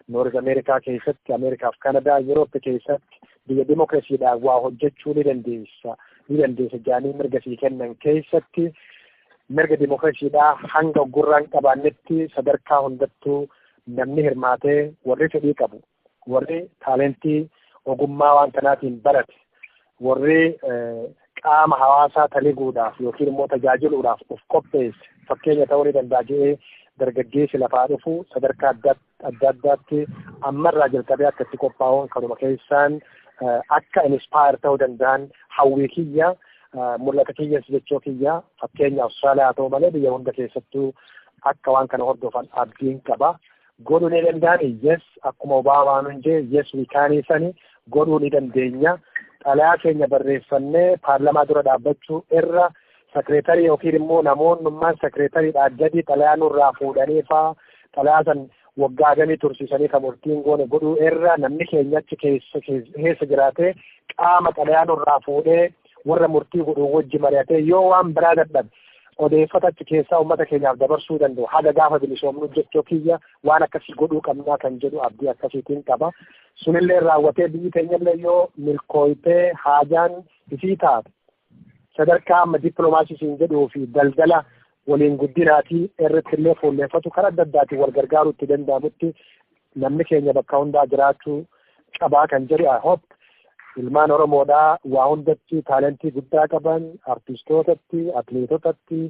D: Noorz Ameerikaa keessatti Ameerikaaf Kanadaa Yuuroopi keessatti biyya dimookiraasiidhaan waa hojjechuu ni dandeessa jedhanii mirga sii kennan keessatti mirga dimookiraasiidhaa hanga gurraan qabaannetti sadarkaa hundattuu namni hirmaatee warri fedhii qabu warri taalentii ogummaa waan kanaatiin barate warri qaama hawaasaa taliguudhaaf yookiin immoo tajaajiluudhaaf of qopheesse fakkeenya ta'uu ni danda'a jedhee dargaggeessi lafaa dhufu sadarkaa adda addaatti ammarraa jalqabee akka itti qophaa'uun kanuma keessaan akka inspire ta'uu danda'an hawwii kiyya mul'ata kiyyas jechoo kiyya fakkeenya Awustiraaliyaa haa ta'u malee biyya hunda keessattuu akka waan kana hordofan abdiin qaba. Godhuu ni danda'an yes akkuma Obaamaan jee yes wiikaanii sani godhuu ni dandeenya. Xalayaa keenya barreeffannee paarlamaa dura dhaabbachuu irra sekreetarii yookiin immoo namoonnummaan sekreetariidhaa gadi xalayaa nurraa fuudhanii fa'aa xalayaa san waggaa gamii tursiisanii kan murtiin goone godhuu irra namni keenya achi keessa jiraatee qaama xalayaa nurraa fuudhee warra murtii godhuu wajji mari'atee yoo waan biraa dadhabe odeeffata achi keessaa uummata keenyaaf dabarsuu danda'u haga gaafa bilisoomnu jechoo kiyya waan akkasii godhuu qabnaa kan jedhu abdii akkasiitiin qaba. Sunillee raawwatee biyyi keenyallee yoo milkooytee haajaan isii taate sadarkaa amma dippiloomaasiin jedhuu fi daldala waliin guddinaatii irratti illee fuulleeffatu karaa adda addaatiin wal gargaaruu itti danda'amutti namni keenya bakka hundaa jiraachuu qabaa kan jedhu hope ilmaan Oromoodhaa waa hundatti taalentii guddaa qaban artistootatti atleetotatti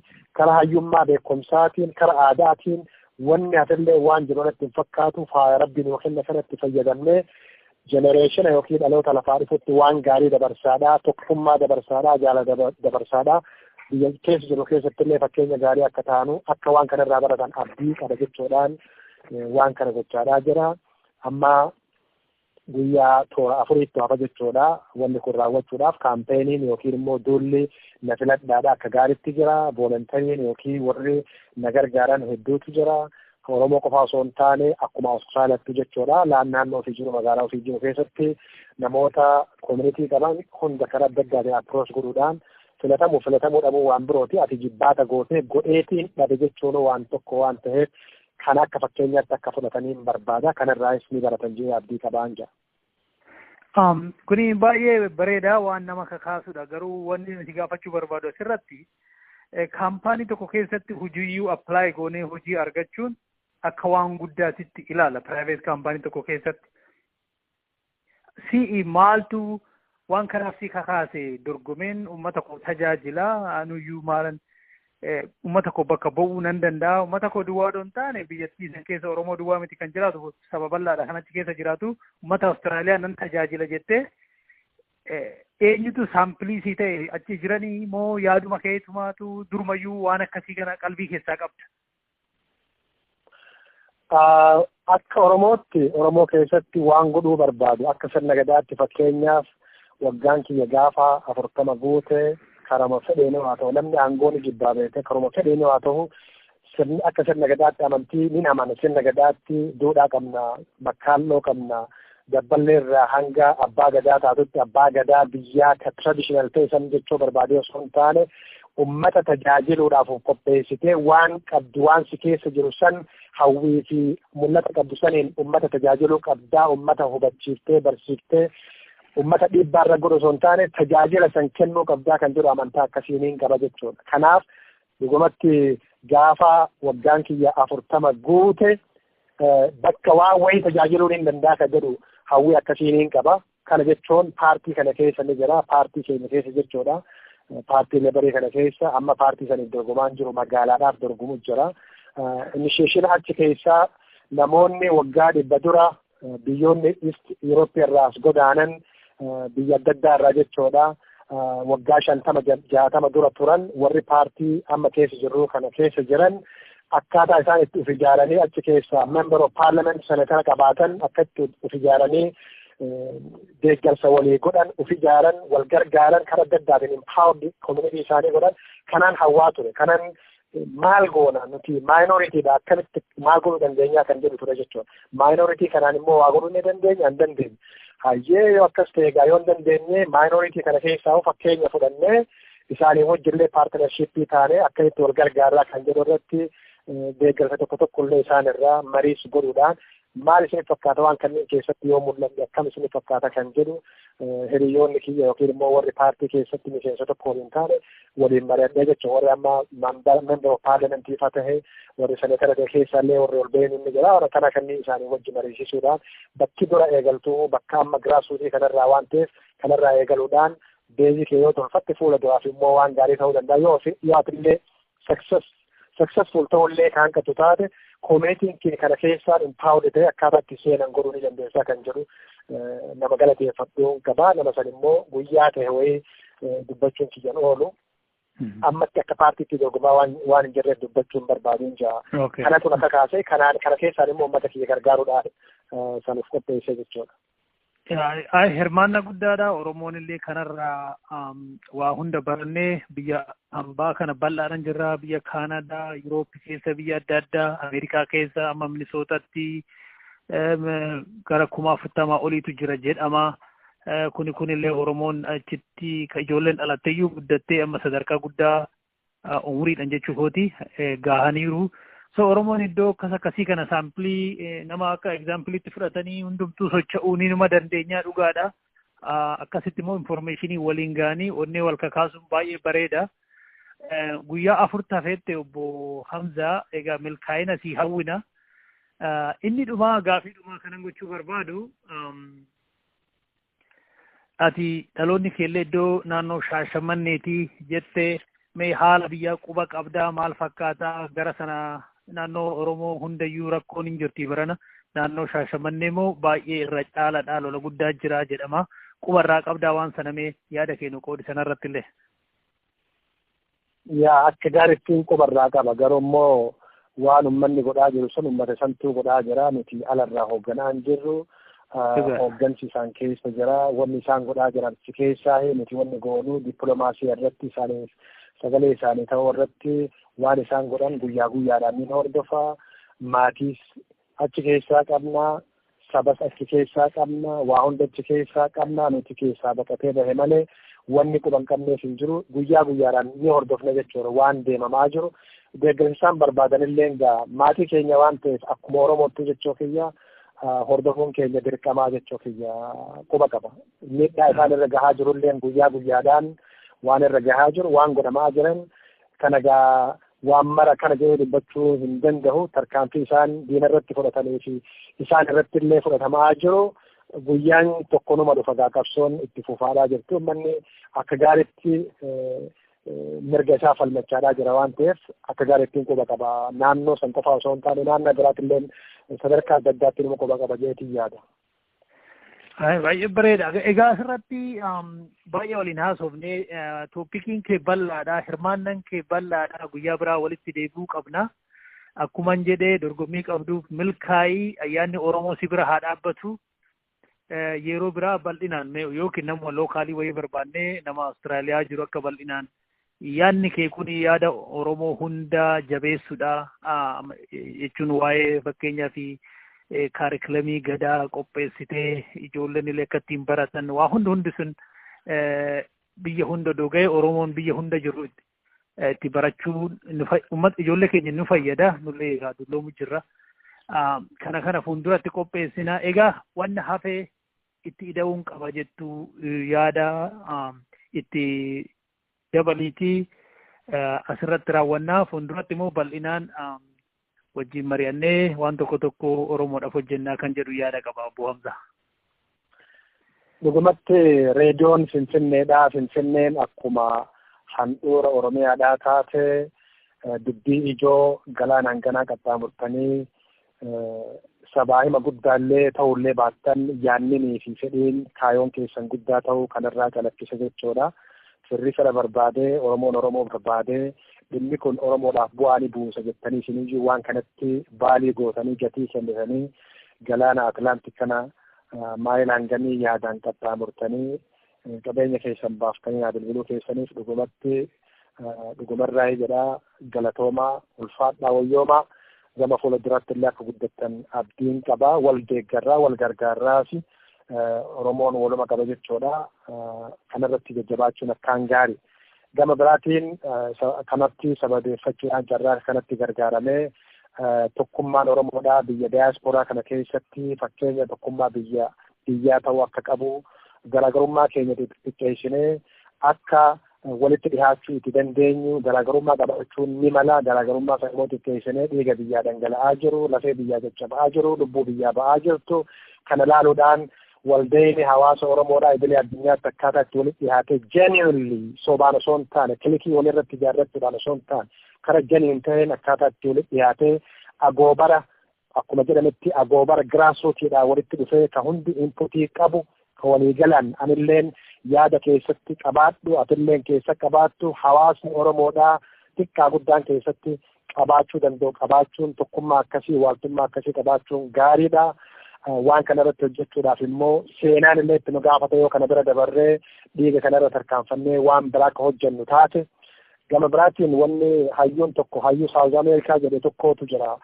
D: karaa hayyummaa beekumsaatiin karaa aadaatiin wanni hafellee waan jiru natti hin fakkaatu faaya rabbiin nuu kenne kanatti fayyadamnee jenereeshina yookiin dhaloota lafaa dhufutti waan gaarii dabarsaadhaa tokkummaa dabarsaadhaa jaalala dabarsaadhaa biyya keessa jiru keessatti illee fakkeenya gaarii akka taanu akka waan kanarraa baratan abdii qaba jechuudhaan waan kana gochaadhaa jira amma guyyaa toora afuriitti hafa jechuudha wanni kun raawwachuudhaaf kaampeenii yookiin immoo duulli na filadhaadha akka gaariitti jira voolantariin yookiin warri na gargaaran hedduutu jira Oromoo qofa osoo hin taane akkuma Austraaliyaatti jechuudha naannoo ofii jiru magaalaa ofii jiru keessatti namoota koomunitii qaban hunda karaa adda addaatiin approach godhuudhaan filatamuu dhabuu waan birooti ati jibbaata godheetiin dhabe jechuun waan tokko waan ta'eef kan akka fakkeenyaatti akka fudhatanii barbaada kanarraas ni baratan jee abdii qabaan jira.
C: Kuni baay'ee bareedaa waan nama kakaasudha garuu wanni nuti gaafachuu barbaadu asirratti kaampaanii tokko keessatti hojiiyyuu apply goonee hojii argachuun akka waan guddaatitti ilaala private kaampaanii tokko keessatti. Si'i maaltu waan kanaaf si kakaase dorgomeen uummata koo tajaajila anuyyuu maalan uummata koo bakka bu'uu nan danda'a uummata koo duwwaa don taane biyyattii san keessa Oromoo duwwaa miti kan jiraatu saba bal'aadha kanatti keessa jiraatu uummata Austraaliyaa nan tajaajila jettee eenyutu saampiliisii ta'e achi jiranii moo yaaduma keetumaatu durumayyuu waan akkasii kana qalbii keessaa qabda?
D: Akka Oromootti Oromoo keessatti waan godhuu barbaadu akka sirna gadaatti fakkeenyaaf waggaan kiyya gaafa 40 guute karama fedheen waa ta'u namni aangoon jibbaa beekee karama fedheen waa ta'u sirni akka sirna gadaatti amantii ni amana sirna gadaatti duudhaa qabna bakkaalloo qabna dabballee irraa hanga abbaa gadaa taatutti abbaa gadaa biyyaa ka traditional ta'e san jechuu barbaadee osoo hin taane ummata tajaajiluudhaaf qopheessitee waan qabdu waan si keessa jiru san hawwii fi mul'ata qabdu saniin ummata tajaajiluu qabdaa ummata hubachiiftee barsiiftee ummata dhiibbaa irra godhu osoo hin taane tajaajila san kennuu qabdaa kan jedhu amantaa akkasiiniin qaba jechuudha. Kanaaf dhugumatti gaafa waggaan kiyya 40 guute bakka waan wayii tajaajiluun hin danda'a kan jedhu hawwii akkasiiniin qaba. Kana jechuun paartii kana keessa ni jira paartii keenya keessa jechuudha. Paartii lebarii kana keessa amma paartii saniif dorgomaan jiru magaalaadhaaf dorgomu jira. Inisheeshina achi keessaa namoonni waggaa 100 dura biyyoonni East Europe irraa as godaanan biyya adda addaa irraa jechuudha waggaa 50-60 dura turan warri paartii amma keessa jirru kana keessa jiran akkaataa isaan itti of ijaaranii achi keessa member of parliament senatara qabaatan akka itti of ijaaranii deeggarsa walii godhan of ijaaran wal gargaaran karaa adda addaatiin empowered community isaanii godhan kanaan hawwaa ture kanaan maal goona nuti minoritiidha akkamitti maal godhuu dandeenya kan jedhu ture jechuudha. Minority kanaan immoo waa godhuu ni dandeenya hin dandeenye. Hayyee yoo akkas ta'e egaa yoo hin dandeenye minority kana keessaa fakkeenya fudhannee isaanii wajjillee paartinarshippii taanee akkamitti wal gargaaraa kan jedhu irratti deeggarsa tokko illee isaan irraa mariis godhuudhaan maal isin fakkaata waan kanneen keessatti yoo mul'anne akkam isin fakkaata kan jedhu hiriyoonni kiyya yookiin immoo warri paartii keessatti miseensa tokko hin taane waliin mari'annee jechuun warri amma member of parliamentii faa ta'e warri senatara keessallee warri ol ba'een inni jira warra kana kanneen isaanii wajji mariisisuudhaan bakki dura eegaltuu bakka amma giraasuutii kanarraa waan ta'eef kanarraa eegaluudhaan beezikee yoo tolfatte fuula duraaf immoo waan gaarii ta'uu danda'a yoo atillee successful ta'ullee kan hanqatu taate communitiin kana keessaan empowered ta'e akkaataa itti seenan godhuu ni dandeessaa kan jedhu nama galateeffadhuun qabaa nama san immoo guyyaa ta'e wayii dubbachuun kiyyan oolu ammatti akka paartiitti dorgomaa waan hin jirreef dubbachuun barbaaduun jira. Kanatu akka kaasee kana keessaan immoo uummata kiyya gargaaruudhaan sanuuf qopheessee jechuudha.
C: Hirmaannaa guddaadha. Oromoon illee kanarraa waa hunda barannee biyya hambaa kana bal'aadhaan jirra. Biyya Kaanadaa, Yurooppii keessa, biyya adda addaa, Ameerikaa keessa, amma Minisootaatti gara 40 oliitu jira jedhama. Kunillee Oromoon achitti ijoolleen dhalatteeyyuu guddattee amma sadarkaa guddaa umuriidhaan jechuukooti gahaniiru. So Oromoon iddoo akkasii kana saampilii nama akka egzaampiliitti fudhatanii hundumtuu socho'uu ni numa dandeenyaa dhugaadha. Akkasitti immoo informeeshinii waliin ga'anii onnee wal kakaasuun baay'ee bareeda. Guyyaa 4 tafeette obbo Hamzaa egaa milkaa'ina si hawwina. Inni dhumaa gaafii dhumaa kanan gochuu barbaadu ati dhaloonni keellee iddoo naannoo Shaashamanneetii jettee mee haala biyya quba qabdaa maal fakkaataa gara sana naannoo Oromoo hundayyuu rakkoon hin jirti barana naannoo Shaashamannee moo baay'ee irra caalaadha lola guddaa jira jedhama qubarraa qabdaa waan sana mee yaada keenu qoodi sanarratti illee.
D: Yaa akka gaariittiin qubarraa qaba garuu immoo waan uummanni godhaa jiru sun uummata santuu godhaa jira nuti alarraa hoogganaa hin jirru. Hooggansi isaan keessa jira wanni isaan godhaa jiran si keessaa nuti wanni goonuu dippiloomaasii irratti isaaniif sagalee isaanii ta'uu irratti waan isaan godhan guyyaa guyyaadhaan ni hordofa maatiis achi keessaa qabna sabas achi keessaa qabna waa hunda achi keessaa qabna nuti keessaa baqatee bahe malee wanni quban qabneef hin jiru guyyaa guyyaadhaan ni hordofna jechuudha waan deemamaa jiru deeggarsisaan barbaadanillee maatii keenya waan ta'eef akkuma Oromootti jechuu kiyya hordofuun keenya dirqamaa jechuu kiyya quba qaba. Miidhaa isaan irra gahaa jirullee guyyaa guyyaadhaan waan irra gahaa jiru waan godhamaa jiran kana waan mara kana jedhee dubbachuu hin danda'u tarkaanfii isaan diina irratti fudhatanii fi isaan irratti illee fudhatamaa jiru guyyaan tokko numa dhufa qabsoon itti fufaadhaa jirtu uummanni akka gaariitti mirga isaa falmachaadhaa jira waan ta'eef akka gaariittiin quba qaba naannoo san qofaa osoo hin taane naannoo biraatti illee sadarkaa adda addaatti nama quba qaba jeetiin yaada.
C: Baay'ee bareeda. Egaa asirratti baay'ee waliin haasofnee tooppikiin kee bal'aadha hirmaannan kee bal'aadha guyyaa biraa walitti deebi'uu qabna. Akkuman jedhee dorgommii qabduuf milkaa'ii ayyaanni Oromoo si bira haa dhaabbatu. Yeroo biraa bal'inaan yookiin nama lookaalii wayii barbaannee nama Awustiraaliyaa jiru akka bal'inaan yaadni kee kun yaada Oromoo hunda jabeessuudha jechuun waa'ee fakkeenyaa fi kaarikulamii gadaa qopheessitee ijoolleen illee akka ittiin baratan waa hundi sun biyya hunda doga'ee Oromoon biyya hunda jiru itti barachuu uummata ijoollee keenya nu fayyada nullee egaa dulloomu jirra. Kana fuulduratti qopheessina egaa wanna hafee itti ida'uun qaba jettu yaada itti dabaliitii asirratti raawwannaa fuulduratti immoo bal'inaan wajjin mari'annee waan tokko Oromoodhaaf hojjennaa kan jedhu yaada qaba Obbo Hamza.
D: Dhugumatti reediyoon Finfinneedhaa Finfinneen akkuma handhuura Oromiyaadhaa taate dubbii ijoo galaanaan ganaa qaxxaamurtanii sabaa hima guddaallee ta'ullee baattan yaanninii fi fedhiin kaayoon keessan guddaa ta'uu kanarraa calaqqisa jechuudha. Sirrii fedha barbaadee Oromoon Oromoo barbaadee dhimmi kun Oromoodhaaf bu'aa ni buusa jettanii isiniyyuu waan kanatti baalii gootanii gatii kennitanii galaana Atlaantik kana maayilaan ganii yaadaan qaxxaamurtanii qabeenya keessan baaftanii bilbiluu keessaniif dhugumarraa jedhaa galatoomaa ulfaadhaa wayyoomaa gama fuulduraatti illee akka guddattan abdiin qabaa wal deeggarraa wal gargaarraas Oromoon waluma qaba jechuudha kanarratti jajjabaachuun akkaan gaarii. Gama biraatiin kanatti sababeeffachuudhaan carraa kanatti gargaaramee tokkummaan Oromoodhaa biyya diyaasporaa kana keessatti fakkeenya tokkummaa biyyaa ta'uu akka qabu garaagarummaa keenya xiqqeessinee akka walitti dhihaachuu itti dandeenyu garaagarummaa qabaachuun ni mala garaagarummaa sammuu xiqqeessinee dhiiga biyyaa dhangala'aa jiru lafee biyyaa caccabaa jiru lubbuu biyyaa ba'aa jirtu kana laaluudhaan waldeenii hawaasa Oromoodhaa idilee addunyaatti akkaataa itti walitti dhihaatee genuinely sobaan osoo hin taane kilikii walirratti ijaarrachuudhaan osoo hin taane kara genuine ta'een akkaataa itti walitti dhihaatee agoobara akkuma jedhametti agoobara grassrootiidhaan walitti dhufee ka hundi inputii qabu ka waliigalan anilleen yaada keessatti qabaadhu atilleen keessa qabaattu hawaasni Oromoodhaa xiqqaa guddaan keessatti qabaachuu danda'u qabaachuun tokkummaa akkasii waaltummaa akkasii qabaachuun gaariidha. Waan kana irratti hojjechuudhaaf immoo seenaan illee itti nu gaafata yoo kana bira dabarree dhiiga kana irra tarkaanfannee waan biraa akka hojjennu taate gama biraatiin wanni hayyuun tokko hayyuu Saawuz Ameerikaa jedhe tokkotu jira.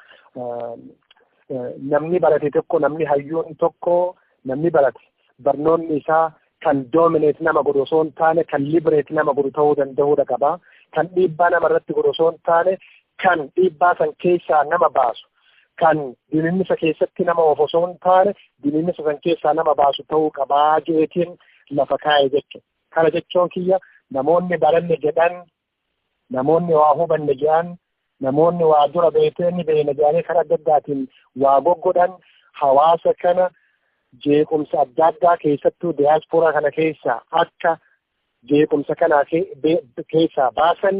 D: Namni barate tokko namni hayyuun tokko namni barate barnoonni isaa kan doomineet nama godhu osoo hin taane kan libireet nama godhu ta'uu danda'uudha qaba. Kan dhiibbaa nama irratti godhu osoo hin taane kan dhiibbaa san keessaa nama baasu. Kan dininnisa keessatti nama of osoo hin taane dininnisa san keessaa nama baasu ta'uu qabaa jeetiin lafa kaa'e jechuudha. Kana jechuun kiyya namoonni baranne jedhan namoonni waa hubanne jedhan namoonni waa dura beekanii beena jedhanii kan adda addaatiin waa goggodhan hawaasa kana jeequmsa adda addaa keessattuu diyaasporaa kana keessa akka jeequmsa kanaa keessaa baasan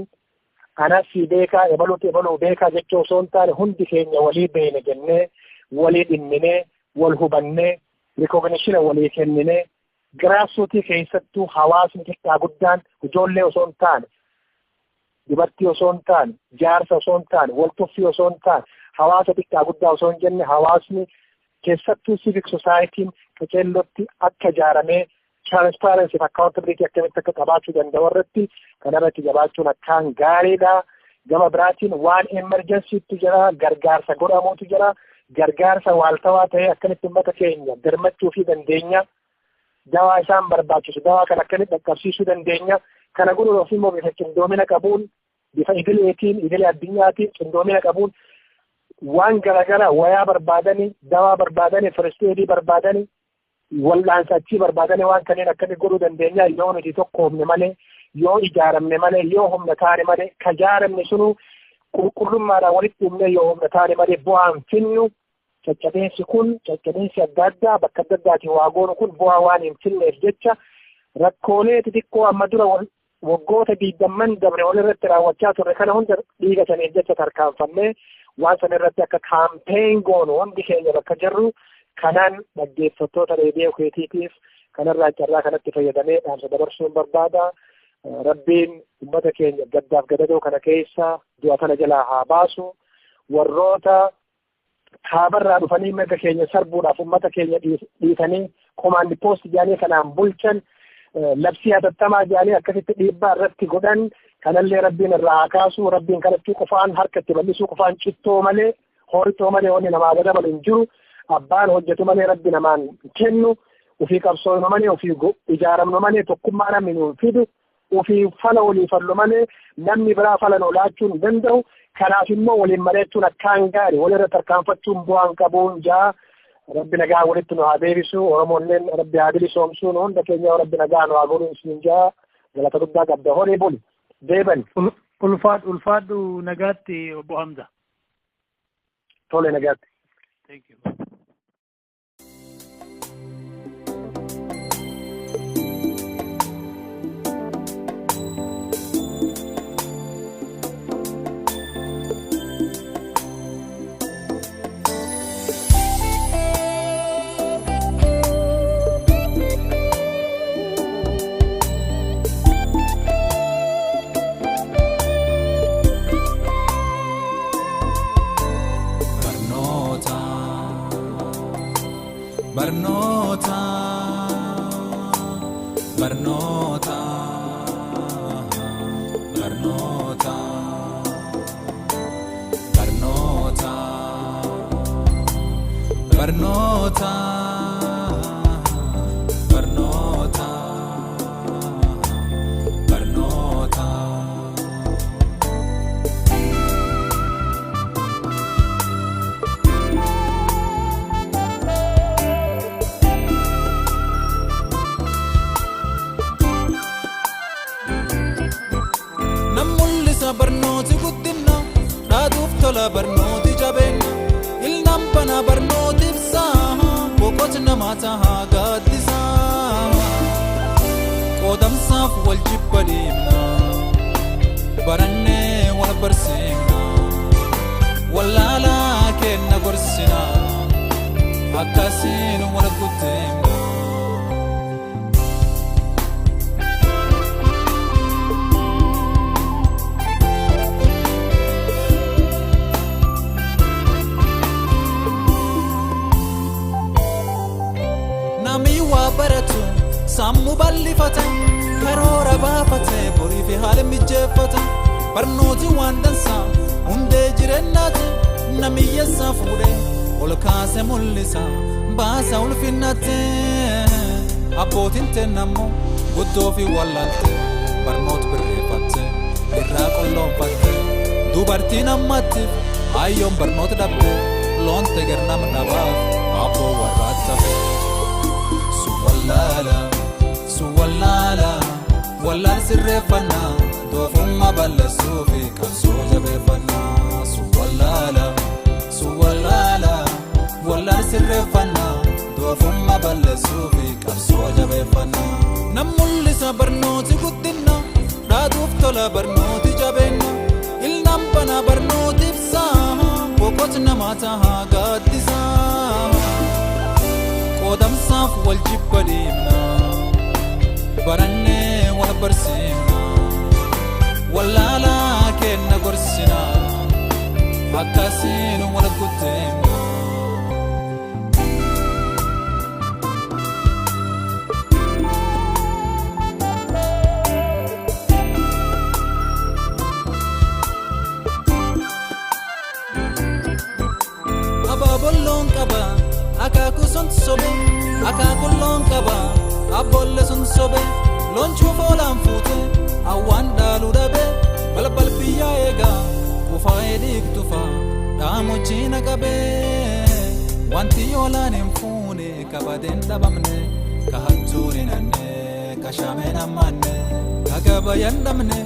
D: anas beekaa ebaluu beekaa jechuu osoo hin taane hundi keenya walii beene jennee walii dhimminee wal hubannee rikognishina walii kenninee giraasrootii keessattuu hawaasni xiqqaa guddaan ijoollee osoo hin taane dubartii osoo hin taane jaarsa osoo hin taane waltuffii osoo hin taane hawaasa xiqqaa guddaa osoo hin jenne hawaasni keessattuu civic society'n qaceellotti akka ijaaramee transparency accountability akkamitti akka qabaachuu danda'u irratti kanarratti jabaachuun akkaan gaariidha. Gama biraatiin waan emergencytti jira gargaarsa godhamuutu jira gargaarsa waaltawaa ta'ee akkamitti uummata keenya dirmachuu fi dandeenya dawaa isaan barbaachisu dawaa kan akkamitti dhaqqabsiisuu dandeenya kana godhuun ofii immoo bifa qindoomina qabuun bifa idilee addunyaatiin qindoomina qabuun waan garagara wayaa barbaadanii dawaa barbaadanii first aid barbaadanii wal'aansa achii barbaadanii waan kanneen akkamitti godhuu dandeenya yoo nuti tokko humne malee yoo ijaaramne malee yoo humna taane malee ka ijaaramne sunu qulqullummaadhaan walitti dhumne yoo humna taane malee bu'aan finnu caccabinsi adda addaa bakka adda addaatiin waa goonu kun bu'aa waan hin finneef jecha rakkoolee xixiqqoo amma dura waggoota 20 dabre walirratti raawwachaa turre kana hunda dhiiga saniif jecha tarkaanfannee waan sana irratti akka kaampeen goonu hundi keenya bakka jirru kanaan dhaggeeffattoota reediyoo keetiitiif kanarraa carraa kanatti fayyadamee dhaamsa dabarsuun barbaada. Rabbiin ummata keenya gaddaaf gadadoo kana keessa du'a kana jalaa haa baasu. Warroota kaabarraa dhufanii mirga keenya sarbuudhaaf ummata keenya dhiisanii komaandi poost jedhanii kanaan bulchan labsii hatattamaa jedhanii akkasitti dhiibbaa irratti godhan kanallee rabbiin irraa haa kaasu. Rabbiin kadhachuu qofaan harka itti bal'isuu qofaan cittoo malee horitoo malee wanni namaa dabalu hin jiru. Abbaan hojjetu malee rabbi namaan kennu ofii qabsoofnu malee ofii ijaaramnu malee tokkummaa namni nuun fidu ofii fala walii fallu malee namni biraa fala nu laachuu hin danda'u. Kanaaf immoo waliin mari'achuun akkaan gaarii walirra tarkaanfachuun bu'aan qabuun jaa rabbi nagaa walitti nu haa deebisu. Oromoonneen rabbi haa bilisoomsuun hunda keenya rabbi nagaa nu haa godhu isin jaa galata guddaa qabda horii buli deeban.
C: Ulfaadhu nagaatti obbo Hamza.
D: Tole nagaatti.
C: Thank you.
E: Barnoota Barnoota Barnoota Barnoota Barnoota Barnoota Barnoota barnooti guddina dhaaduuf tola barnooti jabeenya ilnaan bana barnootiif saha boqochi namaa tahaa gaaddisaa qoodamsaaf wal jibba deemna barannee wal barsiifna wallaalaa kenna gorsina akkasiin wal gutteemna. baratu sammu bal'ifate karoora baafate borii fi haala mijeeffate barnooti waan dansaa hundee jireenyaati namiyyeessaa fuudhee ol kaase mul'isa baasa ulfinnate abbootiin teenammoo guddoo fi wallaalte barnooti birreeffatte irraa qolloonfatte dubartiin ammattiif ayyoon barnoota dhabde loonte gernam dhabaaf abboo warraattafe. Suwallala wallaan sirreeffanna doofummaa balleessuu fi qabsoo jabeeffanna. Suwallala wallaan sirreeffanna doofummaa balleessuu balleessuu fi qabsoo jabeeffannaa. Nam mul'isa barnooti guddinna dhaaduuf tola barnooti jabeenna. Ilnaan bana barnootiif saa boqotu namaa tahaa gaaddisaa. Qoodamsaaf wal jibba deemna barannee wal barsiifna. Wallaalaa kenna gorsina akkasiin wal gutteemna. Abaabolloon qaba akaakuu sun sobe akaakulloon qaba aboolle sun sobe loonchuuf oolaan fuute awwaan dhaaluu dhabe balbal biyyaa eegaa kufaa'ee dhiigtufa dhaamochiina qabee wanti yoolaan hin fuune kabadeen dhabamne ka hattuun hin hanne ka shaameen hammanne ka gabayan dhabne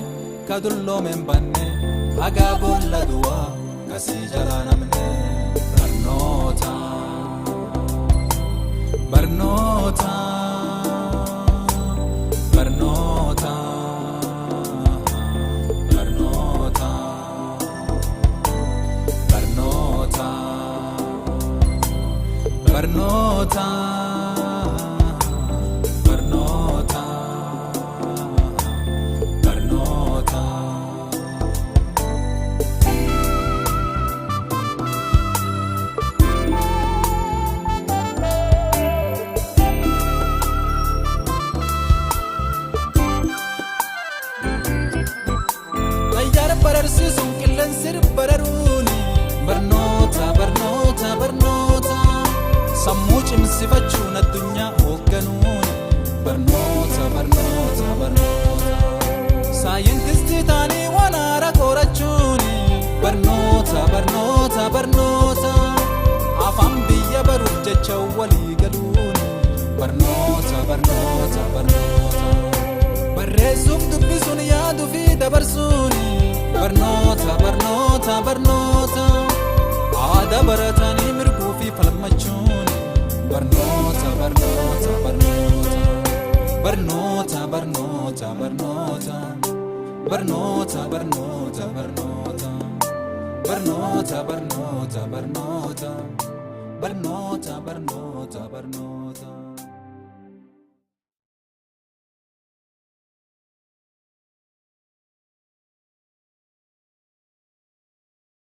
E: ka dulloomeen banne hagaa boolla duwaa kasii jalaa namne. Barnoota barnoota barnoota barnoota barnoota barnoota barnoota barnoota. Bararsiisuun qilleensir bararuuni barnoota barnoota barnoota sammuu cimsifachuun addunyaa hoogganuuni barnoota barnoota barnoota saayintistii taanii waan haaraa qorachuuni barnoota barnoota barnoota afaan biyya baruuf jecha walii galuuni barnoota barnoota barnoota barreessuuf dubbisuun yaaduu fi dabarsuuni. Barnoota barnoota barnoota aadaa baratanii mirguu fi falmachuun barnoota barnoota barnoota barnoota barnoota barnoota barnoota barnoota barnoota barnoota barnoota barnoota barnoota barnoota barnoota.